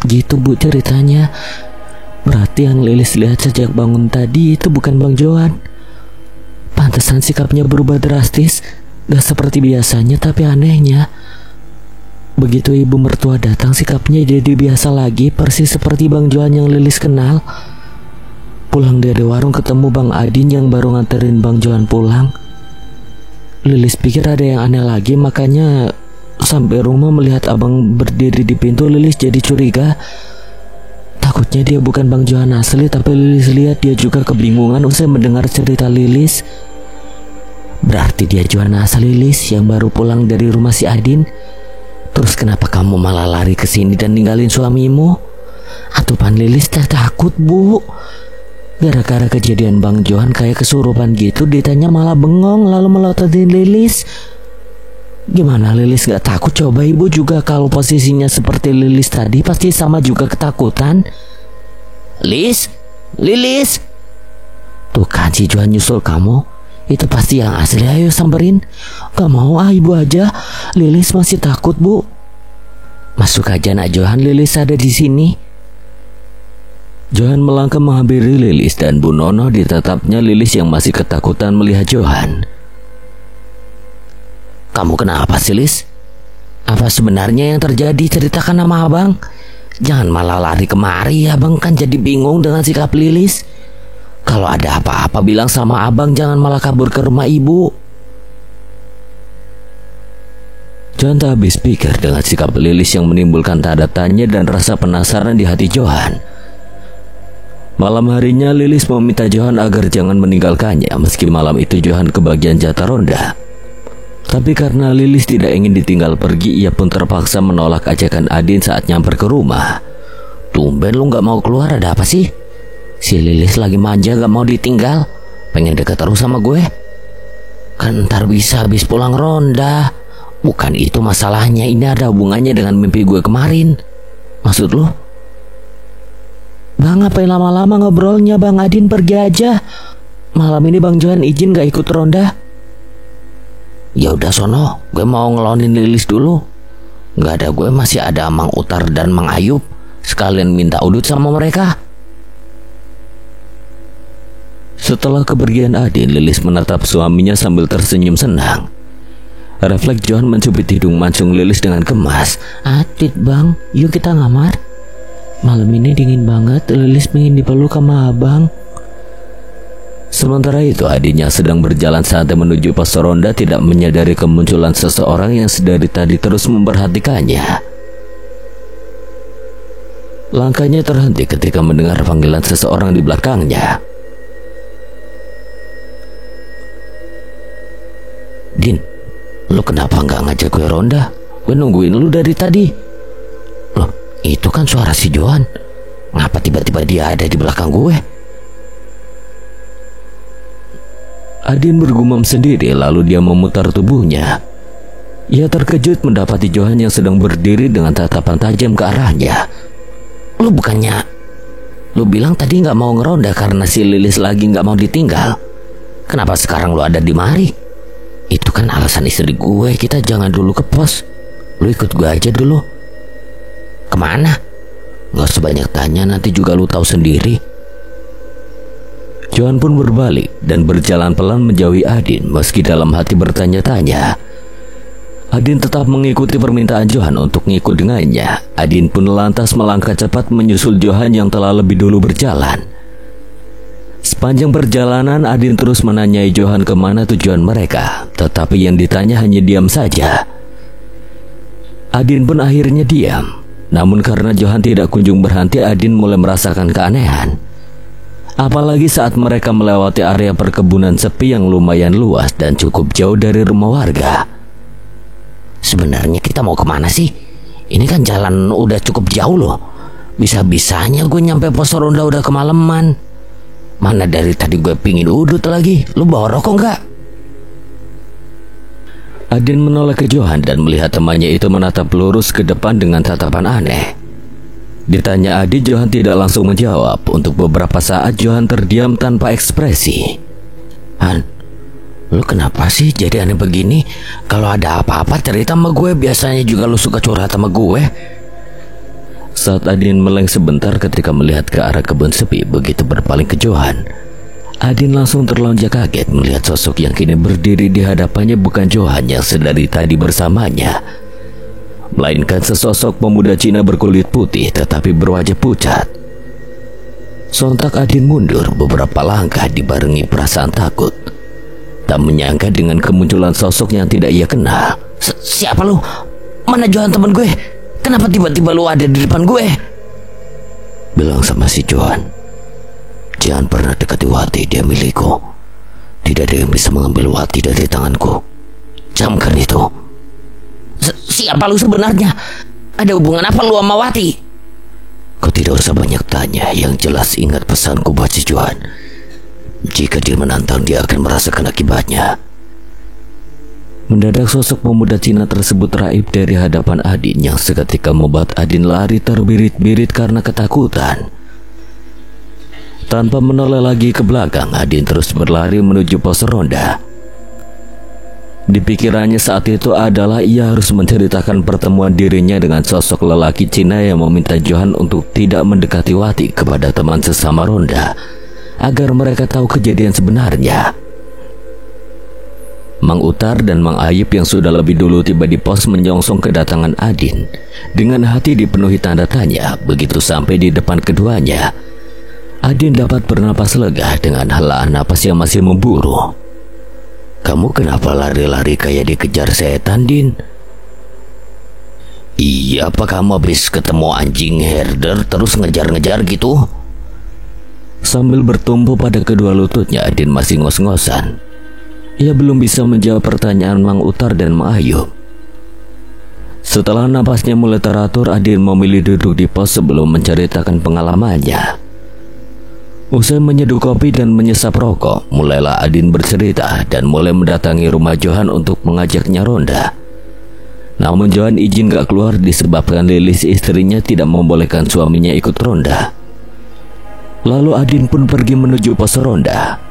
Gitu Bu ceritanya. Berarti yang Lilis lihat sejak bangun tadi itu bukan Bang Johan. Pantesan sikapnya berubah drastis. Gak seperti biasanya, tapi anehnya begitu ibu mertua datang, sikapnya jadi biasa lagi, persis seperti Bang Johan yang Lilis kenal. Pulang dari warung ketemu Bang Adin yang baru nganterin Bang Johan pulang. Lilis pikir ada yang aneh lagi, makanya sampai rumah melihat abang berdiri di pintu, Lilis jadi curiga. Takutnya dia bukan Bang Johan asli, tapi Lilis lihat dia juga kebingungan usai mendengar cerita Lilis. Berarti dia Johan asli, Lilis, yang baru pulang dari rumah si Adin. Terus kenapa kamu malah lari ke sini dan ninggalin suamimu? Atupan Lilis takut, Bu. Gara-gara kejadian Bang Johan kayak kesurupan gitu, ditanya malah bengong lalu melototin Lilis. Gimana Lilis gak takut? Coba ibu juga kalau posisinya seperti Lilis tadi pasti sama juga ketakutan. Lilis. Tuh kan si Johan nyusul kamu. Itu pasti yang asli, ayo samperin. Gak mau ibu aja. Lilis masih takut, Bu. Masuk aja nak Johan, Lilis ada di sini. Johan melangkah menghampiri Lilis dan Bu Nono ditatapnya Lilis yang masih ketakutan melihat Johan. Kamu kenapa sih, Lis? Apa sebenarnya yang terjadi? Ceritakan sama abang. Jangan malah lari kemari, abang kan jadi bingung dengan sikap Lilis. Kalau ada apa-apa bilang sama abang, jangan malah kabur ke rumah ibu. Johan tak habis pikir dengan sikap Lilis yang menimbulkan tanda tanya dan rasa penasaran di hati Johan. Malam harinya Lilis meminta Johan agar jangan meninggalkannya meski malam itu Johan kebagian jatah ronda. Tapi karena Lilis tidak ingin ditinggal pergi, ia pun terpaksa menolak ajakan Adin saat nyamper ke rumah. Tumben lu gak mau keluar, ada apa sih? Si Lilis lagi manja gak mau ditinggal, pengen deket terus sama gue. Kan ntar bisa habis pulang ronda. Bukan itu masalahnya, ini ada hubungannya dengan mimpi gue kemarin. Maksud lu? Bang, ngapain lama-lama ngobrolnya? Bang Adin pergi aja. Malam ini Bang Johan izin gak ikut ronda. Ya udah sono, gue mau ngelonin Lilis dulu. Gak ada gue, masih ada Mang Utar dan Mang Ayub. Sekalian minta udut sama mereka. Setelah kepergian Adin, Lilis menatap suaminya sambil tersenyum senang. Refleks Johan mencubit hidung mancung Lilis dengan kemas. Adit bang, yuk kita ngamar. Malam ini dingin banget, Lilis pengen dipeluk sama abang. Sementara itu adiknya sedang berjalan santai menuju pos ronda, tidak menyadari kemunculan seseorang yang sedari tadi terus memperhatikannya. Langkahnya terhenti ketika mendengar panggilan seseorang di belakangnya. Din, lu kenapa nggak ngajak gue ronda? Gue nungguin lu dari tadi. Loh, itu kan suara si Johan. Ngapa tiba-tiba dia ada di belakang gue? Adin bergumam sendiri, lalu dia memutar tubuhnya. Ia terkejut mendapati Johan yang sedang berdiri dengan tatapan tajam ke arahnya. Lu bilang tadi nggak mau ngeronda karena si Lilis lagi nggak mau ditinggal. Kenapa sekarang lu ada di mari? Itu kan alasan istri gue, kita jangan dulu ke pos. Lu ikut gue aja dulu. Kemana? Gak usah banyak tanya, nanti juga lu tahu sendiri. Johan pun berbalik dan berjalan pelan menjauhi Adin, meski dalam hati bertanya-tanya. Adin tetap mengikuti permintaan Johan untuk ngikut dengannya. Adin pun lantas melangkah cepat menyusul Johan yang telah lebih dulu berjalan. Sepanjang perjalanan, Adin terus menanyai Johan kemana tujuan mereka, tetapi yang ditanya hanya diam saja. Adin pun akhirnya diam. Namun karena Johan tidak kunjung berhenti, Adin mulai merasakan keanehan. Apalagi saat mereka melewati area perkebunan sepi yang lumayan luas dan cukup jauh dari rumah warga. Sebenarnya kita mau kemana sih? Ini kan jalan udah cukup jauh loh. Bisa-bisanya gue nyampe pos ronda udah kemalaman. Mana dari tadi gue pingin udut lagi. Lu bawa rokok nggak? Adin menoleh ke Johan dan melihat temannya itu menatap lurus ke depan dengan tatapan aneh. Ditanya Adin, Johan tidak langsung menjawab. Untuk beberapa saat Johan terdiam tanpa ekspresi. Han, lu kenapa sih jadi aneh begini? Kalau ada apa-apa cerita sama gue. Biasanya juga lu suka curhat sama gue. Saat Adin meleng sebentar ketika melihat ke arah kebun sepi, begitu berpaling ke Johan, Adin langsung terlonjak kaget melihat sosok yang kini berdiri di hadapannya bukan Johan yang sedari tadi bersamanya, melainkan sesosok pemuda Cina berkulit putih tetapi berwajah pucat. Sontak Adin mundur beberapa langkah dibarengi perasaan takut. Tak menyangka dengan kemunculan sosok yang tidak ia kenal. Siapa lu? Mana Johan teman gue? Kenapa tiba-tiba lu ada di depan gue? Bilang sama si Johan, jangan pernah dekati Wati, dia milikku. Tidak ada yang bisa mengambil Wati dari tanganku. Camkan itu. Siapa lu sebenarnya? Ada hubungan apa lu sama Wati? Kau tidak usah banyak tanya. Yang jelas ingat pesanku buat si Johan. Jika dia menantang, dia akan merasakan akibatnya. Mendadak sosok pemuda Cina tersebut raib dari hadapan Adin yang seketika membuat Adin lari terbirit-birit karena ketakutan. Tanpa menoleh lagi ke belakang, Adin terus berlari menuju pos ronda. Di pikirannya saat itu adalah ia harus menceritakan pertemuan dirinya dengan sosok lelaki Cina yang meminta Johan untuk tidak mendekati Wati kepada teman sesama ronda, agar mereka tahu kejadian sebenarnya. Mang Utar dan Mang Ayub yang sudah lebih dulu tiba di pos menyongsong kedatangan Adin. Dengan hati dipenuhi tanda tanya. Begitu sampai di depan keduanya, Adin dapat bernapas lega dengan helaan napas yang masih memburu. Kamu kenapa lari-lari kayak dikejar setan, Din? Iya, apa kamu habis ketemu anjing herder terus ngejar-ngejar gitu? Sambil bertumpu pada kedua lututnya, Adin masih ngos-ngosan. Ia belum bisa menjawab pertanyaan Mang Utar dan Mang Ayub. Setelah napasnya mulai teratur, Adin memilih duduk di pos sebelum menceritakan pengalamannya. Usai menyeduh kopi dan menyesap rokok, mulailah Adin bercerita dan mulai mendatangi rumah Johan untuk mengajaknya ronda. Namun Johan izin gak keluar disebabkan Lilis istrinya tidak membolehkan suaminya ikut ronda. Lalu Adin pun pergi menuju pos ronda.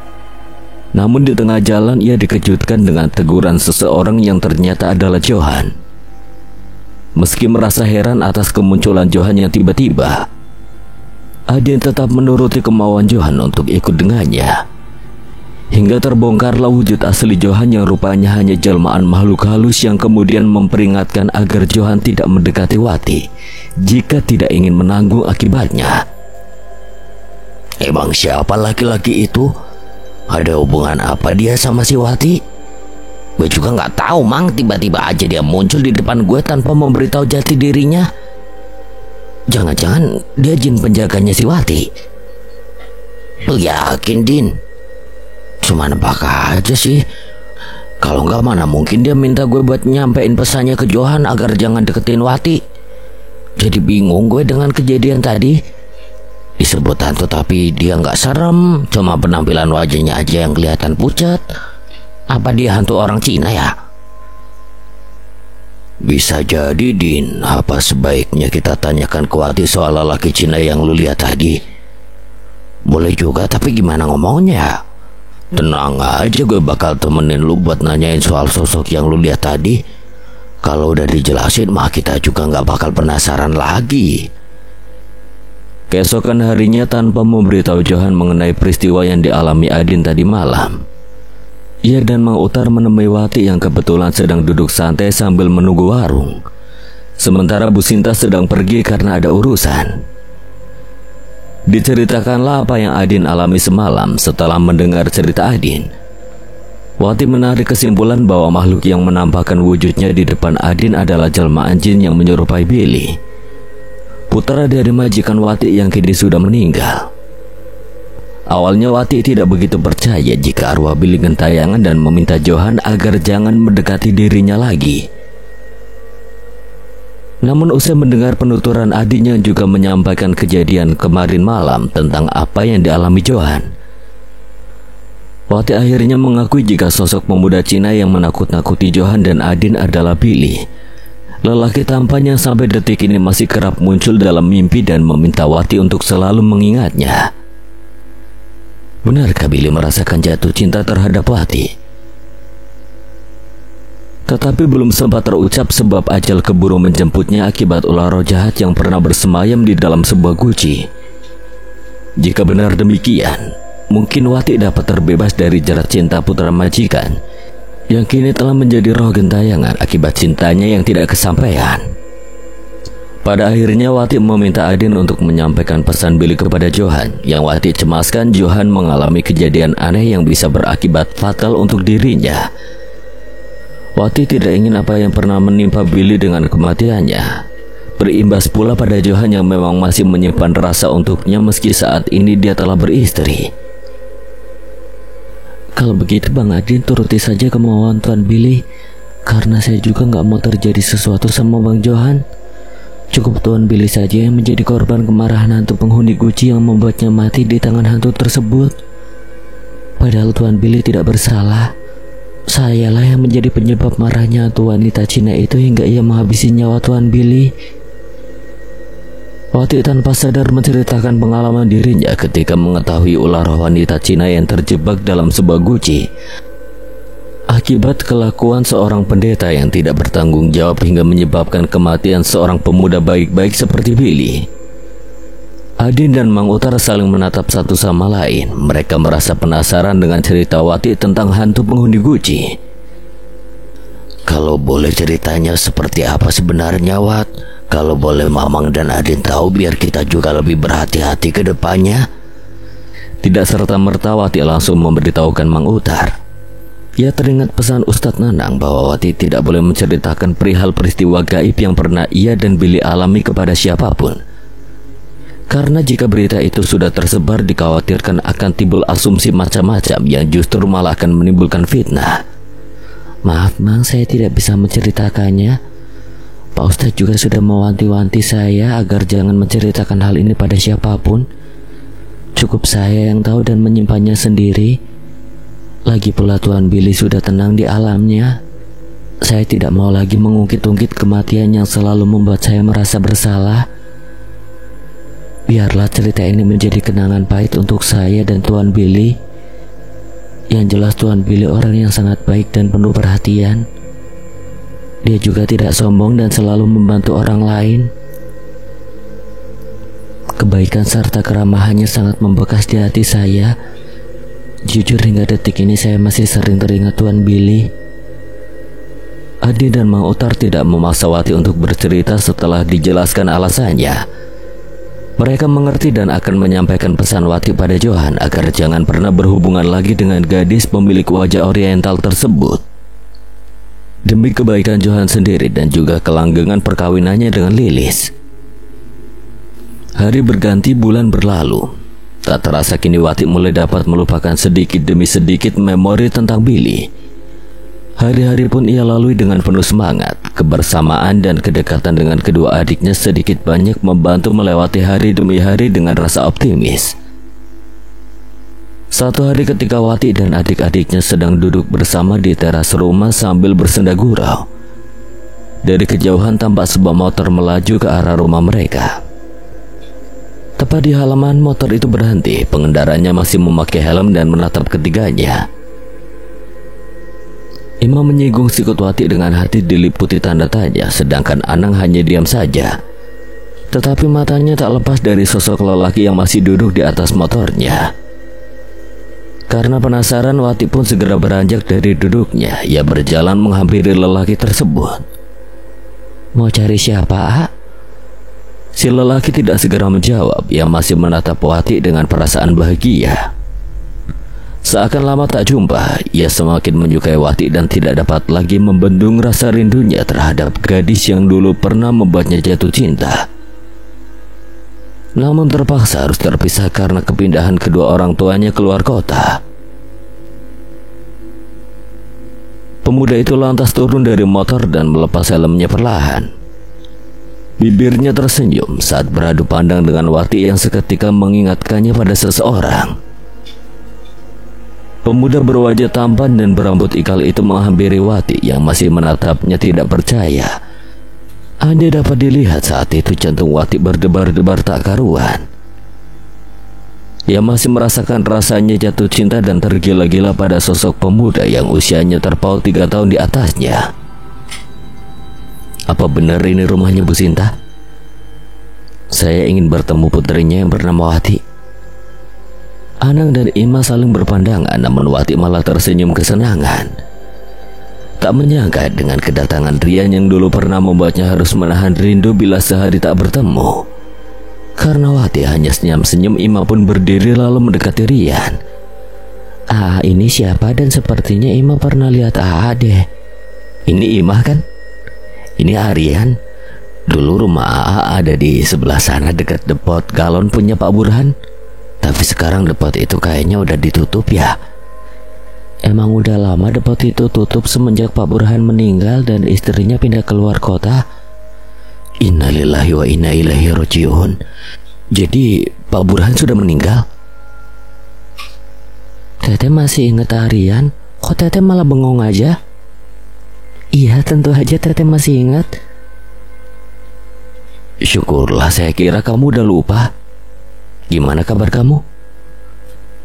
Namun di tengah jalan ia dikejutkan dengan teguran seseorang yang ternyata adalah Johan. Meski merasa heran atas kemunculan Johan yang tiba-tiba, Adin tetap menuruti kemauan Johan untuk ikut dengannya. Hingga terbongkarlah wujud asli Johan yang rupanya hanya jelmaan makhluk halus yang kemudian memperingatkan agar Johan tidak mendekati Wati jika tidak ingin menanggung akibatnya. Emang siapa laki-laki itu? Ada hubungan apa dia sama si Wati? Gue juga nggak tahu, Mang. Tiba-tiba aja dia muncul di depan gue tanpa memberitahu jati dirinya. Jangan-jangan dia jin penjaganya si Wati. Lu yakin, Din? Cuma nebak aja sih. Kalau nggak mana mungkin dia minta gue buat nyampein pesannya ke Johan agar jangan deketin Wati. Jadi bingung gue dengan kejadian tadi. Disebut hantu tapi dia nggak serem, cuma penampilan wajahnya aja yang kelihatan pucat. Apa dia hantu orang Cina ya? Bisa jadi, Din. Apa sebaiknya kita tanyakan ke Wati soal lelaki Cina yang lu lihat tadi? Boleh juga, tapi gimana ngomongnya? Tenang aja, gue bakal temenin lu buat nanyain soal sosok yang lu lihat tadi. Kalau udah dijelasin mah kita juga nggak bakal penasaran lagi. Keesokan harinya, tanpa memberitahu Johan mengenai peristiwa yang dialami Adin tadi malam, ia dan Mang Utar menemui Wati yang kebetulan sedang duduk santai sambil menunggu warung. Sementara Bu Sinta sedang pergi karena ada urusan. Diceritakanlah apa yang Adin alami semalam. Setelah mendengar cerita Adin, Wati menarik kesimpulan bahwa makhluk yang menampakkan wujudnya di depan Adin adalah jelmaan jin yang menyerupai Billy, putra dari majikan Wati yang kini sudah meninggal. Awalnya Wati tidak begitu percaya jika arwah Billy gentayangan dan meminta Johan agar jangan mendekati dirinya lagi. Namun usai mendengar penuturan adiknya yang juga menyampaikan kejadian kemarin malam tentang apa yang dialami Johan, Wati akhirnya mengakui jika sosok pemuda Cina yang menakut-nakuti Johan dan Adin adalah Billy, lelaki tampan yang sampai detik ini masih kerap muncul dalam mimpi dan meminta Wati untuk selalu mengingatnya. Benarkah Billy merasakan jatuh cinta terhadap Wati? Tetapi belum sempat terucap sebab ajal keburu menjemputnya akibat ular roh jahat yang pernah bersemayam di dalam sebuah guci. Jika benar demikian, mungkin Wati dapat terbebas dari jerat cinta putra majikan yang kini telah menjadi roh gentayangan akibat cintanya yang tidak kesampaian. Pada akhirnya Wati meminta Adin untuk menyampaikan pesan Billy kepada Johan. Yang Wati cemaskan Johan mengalami kejadian aneh yang bisa berakibat fatal untuk dirinya. Wati tidak ingin apa yang pernah menimpa Billy dengan kematiannya berimbas pula pada Johan yang memang masih menyimpan rasa untuknya meski saat ini dia telah beristri. Kalau begitu Bang Adin turuti saja kemauan Tuan Billy, karena saya juga nggak mau terjadi sesuatu sama Bang Johan. Cukup Tuan Billy saja yang menjadi korban kemarahan hantu penghuni guci yang membuatnya mati di tangan hantu tersebut. Padahal Tuan Billy tidak bersalah. Sayalah yang menjadi penyebab marahnya hantu wanita Cina itu hingga ia menghabisi nyawa Tuan Billy. Wati tanpa sadar menceritakan pengalaman dirinya ketika mengetahui ular wanita Cina yang terjebak dalam sebuah guci akibat kelakuan seorang pendeta yang tidak bertanggung jawab hingga menyebabkan kematian seorang pemuda baik-baik seperti Billy. Adin dan Mang Utar saling menatap satu sama lain. Mereka merasa penasaran dengan cerita Wati tentang hantu penghuni guci. Kalau boleh ceritanya seperti apa sebenarnya, Wat? Kalau boleh Mamang dan Adin tahu biar kita juga lebih berhati-hati ke depannya. Tidak serta-merta Wati langsung memberitahukan Mang Utar. Ia teringat pesan Ustadz Nanang bahwa Wati tidak boleh menceritakan perihal peristiwa gaib yang pernah ia dan Billy alami kepada siapapun. Karena jika berita itu sudah tersebar, dikhawatirkan akan timbul asumsi macam-macam yang justru malah akan menimbulkan fitnah. Maaf Mang, saya tidak bisa menceritakannya. Pak Ustadz juga sudah mewanti-wanti saya agar jangan menceritakan hal ini pada siapapun. Cukup saya yang tahu dan menyimpannya sendiri. Lagi pula Tuan Billy sudah tenang di alamnya. Saya tidak mau lagi mengungkit-ungkit kematian yang selalu membuat saya merasa bersalah. Biarlah cerita ini menjadi kenangan pahit untuk saya dan Tuan Billy. Yang jelas Tuan Billy orang yang sangat baik dan penuh perhatian. Dia juga tidak sombong dan selalu membantu orang lain. Kebaikan serta keramahannya sangat membekas di hati saya. Jujur hingga detik ini saya masih sering teringat Tuan Billy. Adi dan Mang Utar tidak memaksa Wati untuk bercerita setelah dijelaskan alasannya. Mereka mengerti dan akan menyampaikan pesan Wati pada Johan agar jangan pernah berhubungan lagi dengan gadis pemilik wajah oriental tersebut. Demi kebaikan Johan sendiri dan juga kelanggengan perkawinannya dengan Lilis. Hari berganti, bulan berlalu. Tak terasa kini Wati mulai dapat melupakan sedikit demi sedikit memori tentang Billy. Hari-hari pun ia lalui dengan penuh semangat. Kebersamaan dan kedekatan dengan kedua adiknya sedikit banyak membantu melewati hari demi hari dengan rasa optimis. Suatu hari ketika Wati dan adik-adiknya sedang duduk bersama di teras rumah sambil bersenda gurau, dari kejauhan tampak sebuah motor melaju ke arah rumah mereka. Tepat di halaman, motor itu berhenti. Pengendaranya masih memakai helm dan menatap ketiganya. Imam menyinggung sikut Wati dengan hati diliputi tanda tanya, sedangkan Anang hanya diam saja. Tetapi matanya tak lepas dari sosok lelaki yang masih duduk di atas motornya. Karena penasaran, Wati pun segera beranjak dari duduknya. Ia berjalan menghampiri lelaki tersebut. Mau cari siapa, A? Si lelaki tidak segera menjawab. Ia masih menatap Wati dengan perasaan bahagia. Seakan lama tak jumpa, ia semakin menyukai Wati dan tidak dapat lagi membendung rasa rindunya terhadap gadis yang dulu pernah membuatnya jatuh cinta. Namun terpaksa harus terpisah karena kepindahan kedua orang tuanya keluar kota. Pemuda itu lantas turun dari motor dan melepas helmnya perlahan. Bibirnya tersenyum saat beradu pandang dengan Wati yang seketika mengingatkannya pada seseorang. Pemuda berwajah tampan dan berambut ikal itu menghampiri Wati yang masih menatapnya tidak percaya. Andai dapat dilihat saat itu jantung Wati berdebar-debar tak karuan. Ia masih merasakan rasanya jatuh cinta dan tergila-gila pada sosok pemuda yang usianya terpaut 3 tahun di atasnya. Apa benar ini rumahnya Bu Sinta? Saya ingin bertemu putrinya yang bernama Wati. Anang dan Ima saling berpandangan, namun Wati malah tersenyum kesenangan. Tak menyangka dengan kedatangan Rian yang dulu pernah membuatnya harus menahan rindu bila sehari tak bertemu. Karena Wati hanya senyum-senyum, Ima pun berdiri lalu mendekati Rian. Ah, ini siapa dan sepertinya Ima pernah lihat deh. Ini Ima kan? Ini Aryan. Dulu rumah AA ada di sebelah sana dekat depot galon punya Pak Burhan. Tapi sekarang depot itu kayaknya udah ditutup ya. Emang udah lama depot itu tutup semenjak Pak Burhan meninggal dan istrinya pindah keluar kota. Innalillahi wa inna ilaihi rajiun. Jadi Pak Burhan sudah meninggal? Teteh masih inget Aryan? Kok Teteh malah bengong aja? Iya, tentu aja Teteh masih ingat. Syukurlah, saya kira kamu udah lupa. Gimana kabar kamu?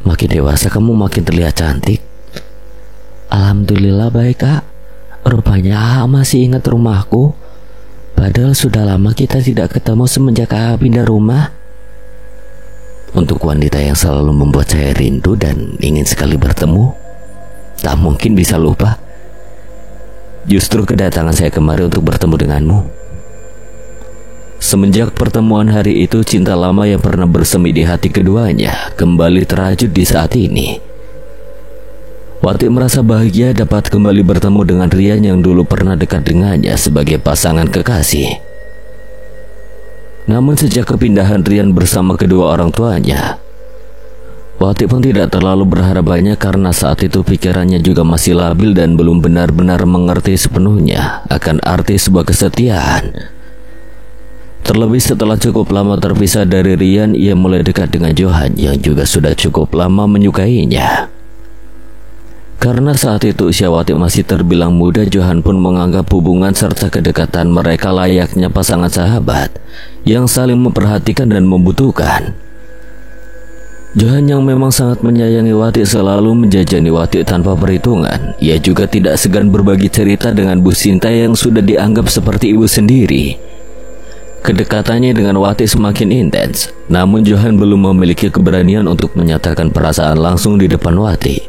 Makin dewasa kamu makin terlihat cantik. Alhamdulillah baik, Kak. Rupanya masih ingat rumahku. Padahal sudah lama kita tidak ketemu semenjak pindah rumah. Untuk wanita yang selalu membuat saya rindu dan ingin sekali bertemu, tak mungkin bisa lupa. Justru kedatangan saya kemari untuk bertemu denganmu. Semenjak pertemuan hari itu, cinta lama yang pernah bersemi di hati keduanya kembali terajut di saat ini. Wati merasa bahagia dapat kembali bertemu dengan Rian yang dulu pernah dekat dengannya sebagai pasangan kekasih. Namun sejak kepindahan Rian bersama kedua orang tuanya, Wati pun tidak terlalu berharap banyak karena saat itu pikirannya juga masih labil dan belum benar-benar mengerti sepenuhnya akan arti sebuah kesetiaan. Terlebih setelah cukup lama terpisah dari Rian, ia mulai dekat dengan Johan yang juga sudah cukup lama menyukainya. Karena saat itu usia Wati masih terbilang muda, Johan pun menganggap hubungan serta kedekatan mereka layaknya pasangan sahabat yang saling memperhatikan dan membutuhkan. Johan yang memang sangat menyayangi Wati selalu menjajani Wati tanpa perhitungan. Ia juga tidak segan berbagi cerita dengan Bu Sinta yang sudah dianggap seperti ibu sendiri. Kedekatannya dengan Wati semakin intens, namun Johan belum memiliki keberanian untuk menyatakan perasaan langsung di depan Wati.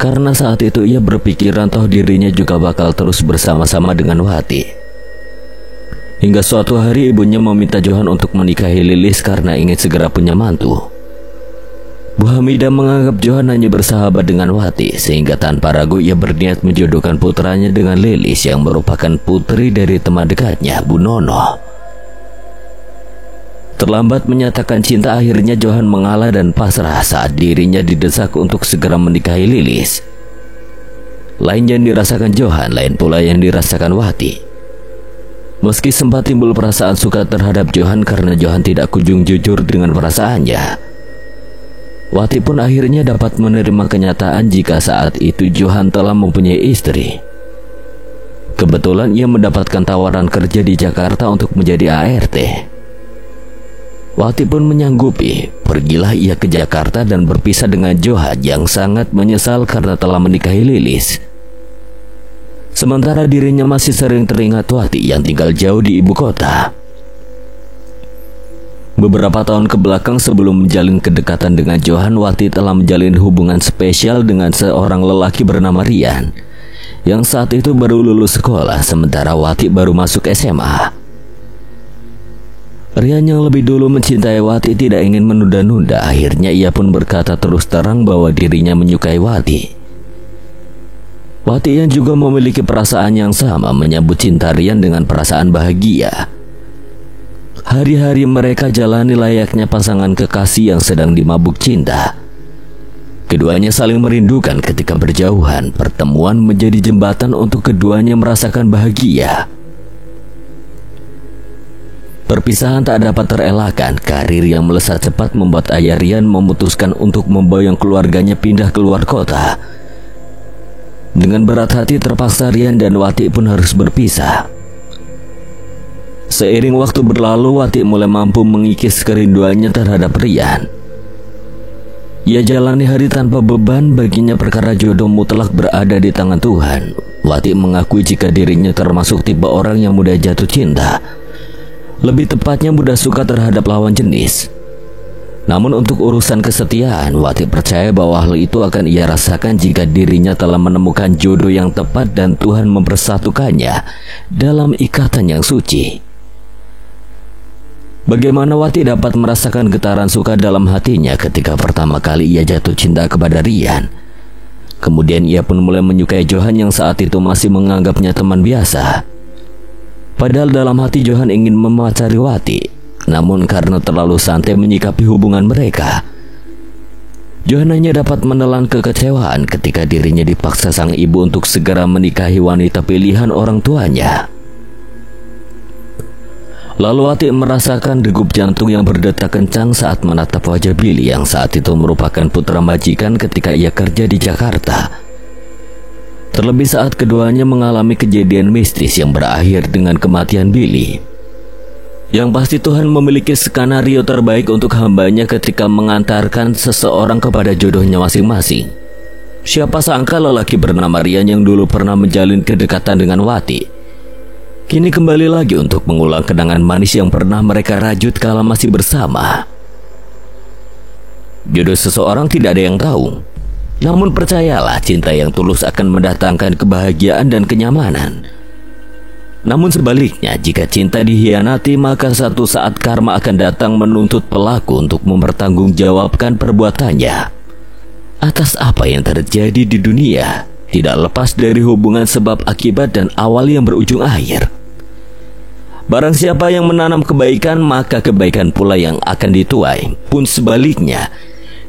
Karena saat itu ia berpikiran toh dirinya juga bakal terus bersama-sama dengan Wati. Hingga suatu hari ibunya meminta Johan untuk menikahi Lilis karena ingin segera punya mantu. Bu Hamidah menganggap Johan hanya bersahabat dengan Wati, sehingga tanpa ragu ia berniat menjodohkan putranya dengan Lilis yang merupakan putri dari teman dekatnya, Bu Nono. Terlambat menyatakan cinta, akhirnya Johan mengalah dan pasrah saat dirinya didesak untuk segera menikahi Lilis. Lain yang dirasakan Johan, lain pula yang dirasakan Wati. Meski sempat timbul perasaan suka terhadap Johan karena Johan tidak kunjung jujur dengan perasaannya, Wati pun akhirnya dapat menerima kenyataan jika saat itu Johan telah mempunyai istri. Kebetulan ia mendapatkan tawaran kerja di Jakarta untuk menjadi ART. Wati pun menyanggupi. Pergilah ia ke Jakarta dan berpisah dengan Johan yang sangat menyesal karena telah menikahi Lilis. Sementara dirinya masih sering teringat Wati yang tinggal jauh di ibu kota. Beberapa tahun ke belakang sebelum menjalin kedekatan dengan Johan, Wati telah menjalin hubungan spesial dengan seorang lelaki bernama Rian, yang saat itu baru lulus sekolah sementara Wati baru masuk SMA. Rian yang lebih dulu mencintai Wati tidak ingin menunda-nunda. Akhirnya ia pun berkata terus terang bahwa dirinya menyukai Wati. Wati yang juga memiliki perasaan yang sama menyambut cinta Rian dengan perasaan bahagia. Hari-hari mereka jalani layaknya pasangan kekasih yang sedang dimabuk cinta. Keduanya saling merindukan ketika berjauhan. Pertemuan menjadi jembatan untuk keduanya merasakan bahagia. Perpisahan tak dapat terelakkan. Karir yang melesat cepat membuat ayah Rian memutuskan untuk memboyong keluarganya pindah keluar kota. Dengan berat hati terpaksa Rian dan Wati pun harus berpisah. Seiring waktu berlalu, Wati mulai mampu mengikis kerinduannya terhadap Rian. Ia jalani hari tanpa beban. Baginya perkara jodoh mutlak berada di tangan Tuhan. Wati mengakui jika dirinya termasuk tipe orang yang mudah jatuh cinta. Lebih tepatnya mudah suka terhadap lawan jenis. Namun untuk urusan kesetiaan, Wati percaya bahwa hal itu akan ia rasakan jika dirinya telah menemukan jodoh yang tepat dan Tuhan mempersatukannya dalam ikatan yang suci. Bagaimana Wati dapat merasakan getaran suka dalam hatinya ketika pertama kali ia jatuh cinta kepada Rian. Kemudian ia pun mulai menyukai Johan yang saat itu masih menganggapnya teman biasa. Padahal dalam hati Johan ingin memacari Wati. Namun karena terlalu santai menyikapi hubungan mereka, Johan hanya dapat menelan kekecewaan ketika dirinya dipaksa sang ibu untuk segera menikahi wanita pilihan orang tuanya. Lalu Wati merasakan degup jantung yang berdetak kencang saat menatap wajah Billy yang saat itu merupakan putra majikan ketika ia kerja di Jakarta. Terlebih saat keduanya mengalami kejadian mistis yang berakhir dengan kematian Billy. Yang pasti Tuhan memiliki skenario terbaik untuk hambanya ketika mengantarkan seseorang kepada jodohnya masing-masing. Siapa sangka lelaki bernama Rian yang dulu pernah menjalin kedekatan dengan Wati, kini kembali lagi untuk mengulang kenangan manis yang pernah mereka rajut kala masih bersama. Jodoh seseorang tidak ada yang tahu. Namun percayalah, cinta yang tulus akan mendatangkan kebahagiaan dan kenyamanan. Namun sebaliknya, jika cinta dikhianati, maka satu saat karma akan datang menuntut pelaku untuk mempertanggungjawabkan perbuatannya. Atas apa yang terjadi di dunia, tidak lepas dari hubungan sebab akibat dan awal yang berujung akhir. Barang siapa yang menanam kebaikan, maka kebaikan pula yang akan dituai. Pun sebaliknya,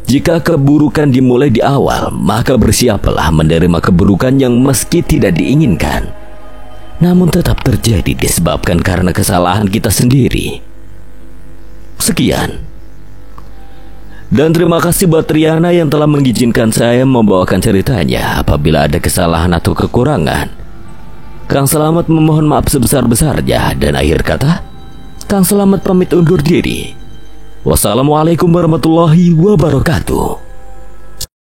jika keburukan dimulai di awal, maka bersiaplah menerima keburukan yang meski tidak diinginkan. namun tetap terjadi disebabkan karena kesalahan kita sendiri. Sekian. Dan terima kasih buat Riana yang telah mengizinkan saya membawakan ceritanya. Apabila ada kesalahan atau kekurangan, Kang Selamat memohon maaf sebesar-besarnya. Dan akhir kata, Kang Selamat pamit undur diri. Wassalamualaikum warahmatullahi wabarakatuh.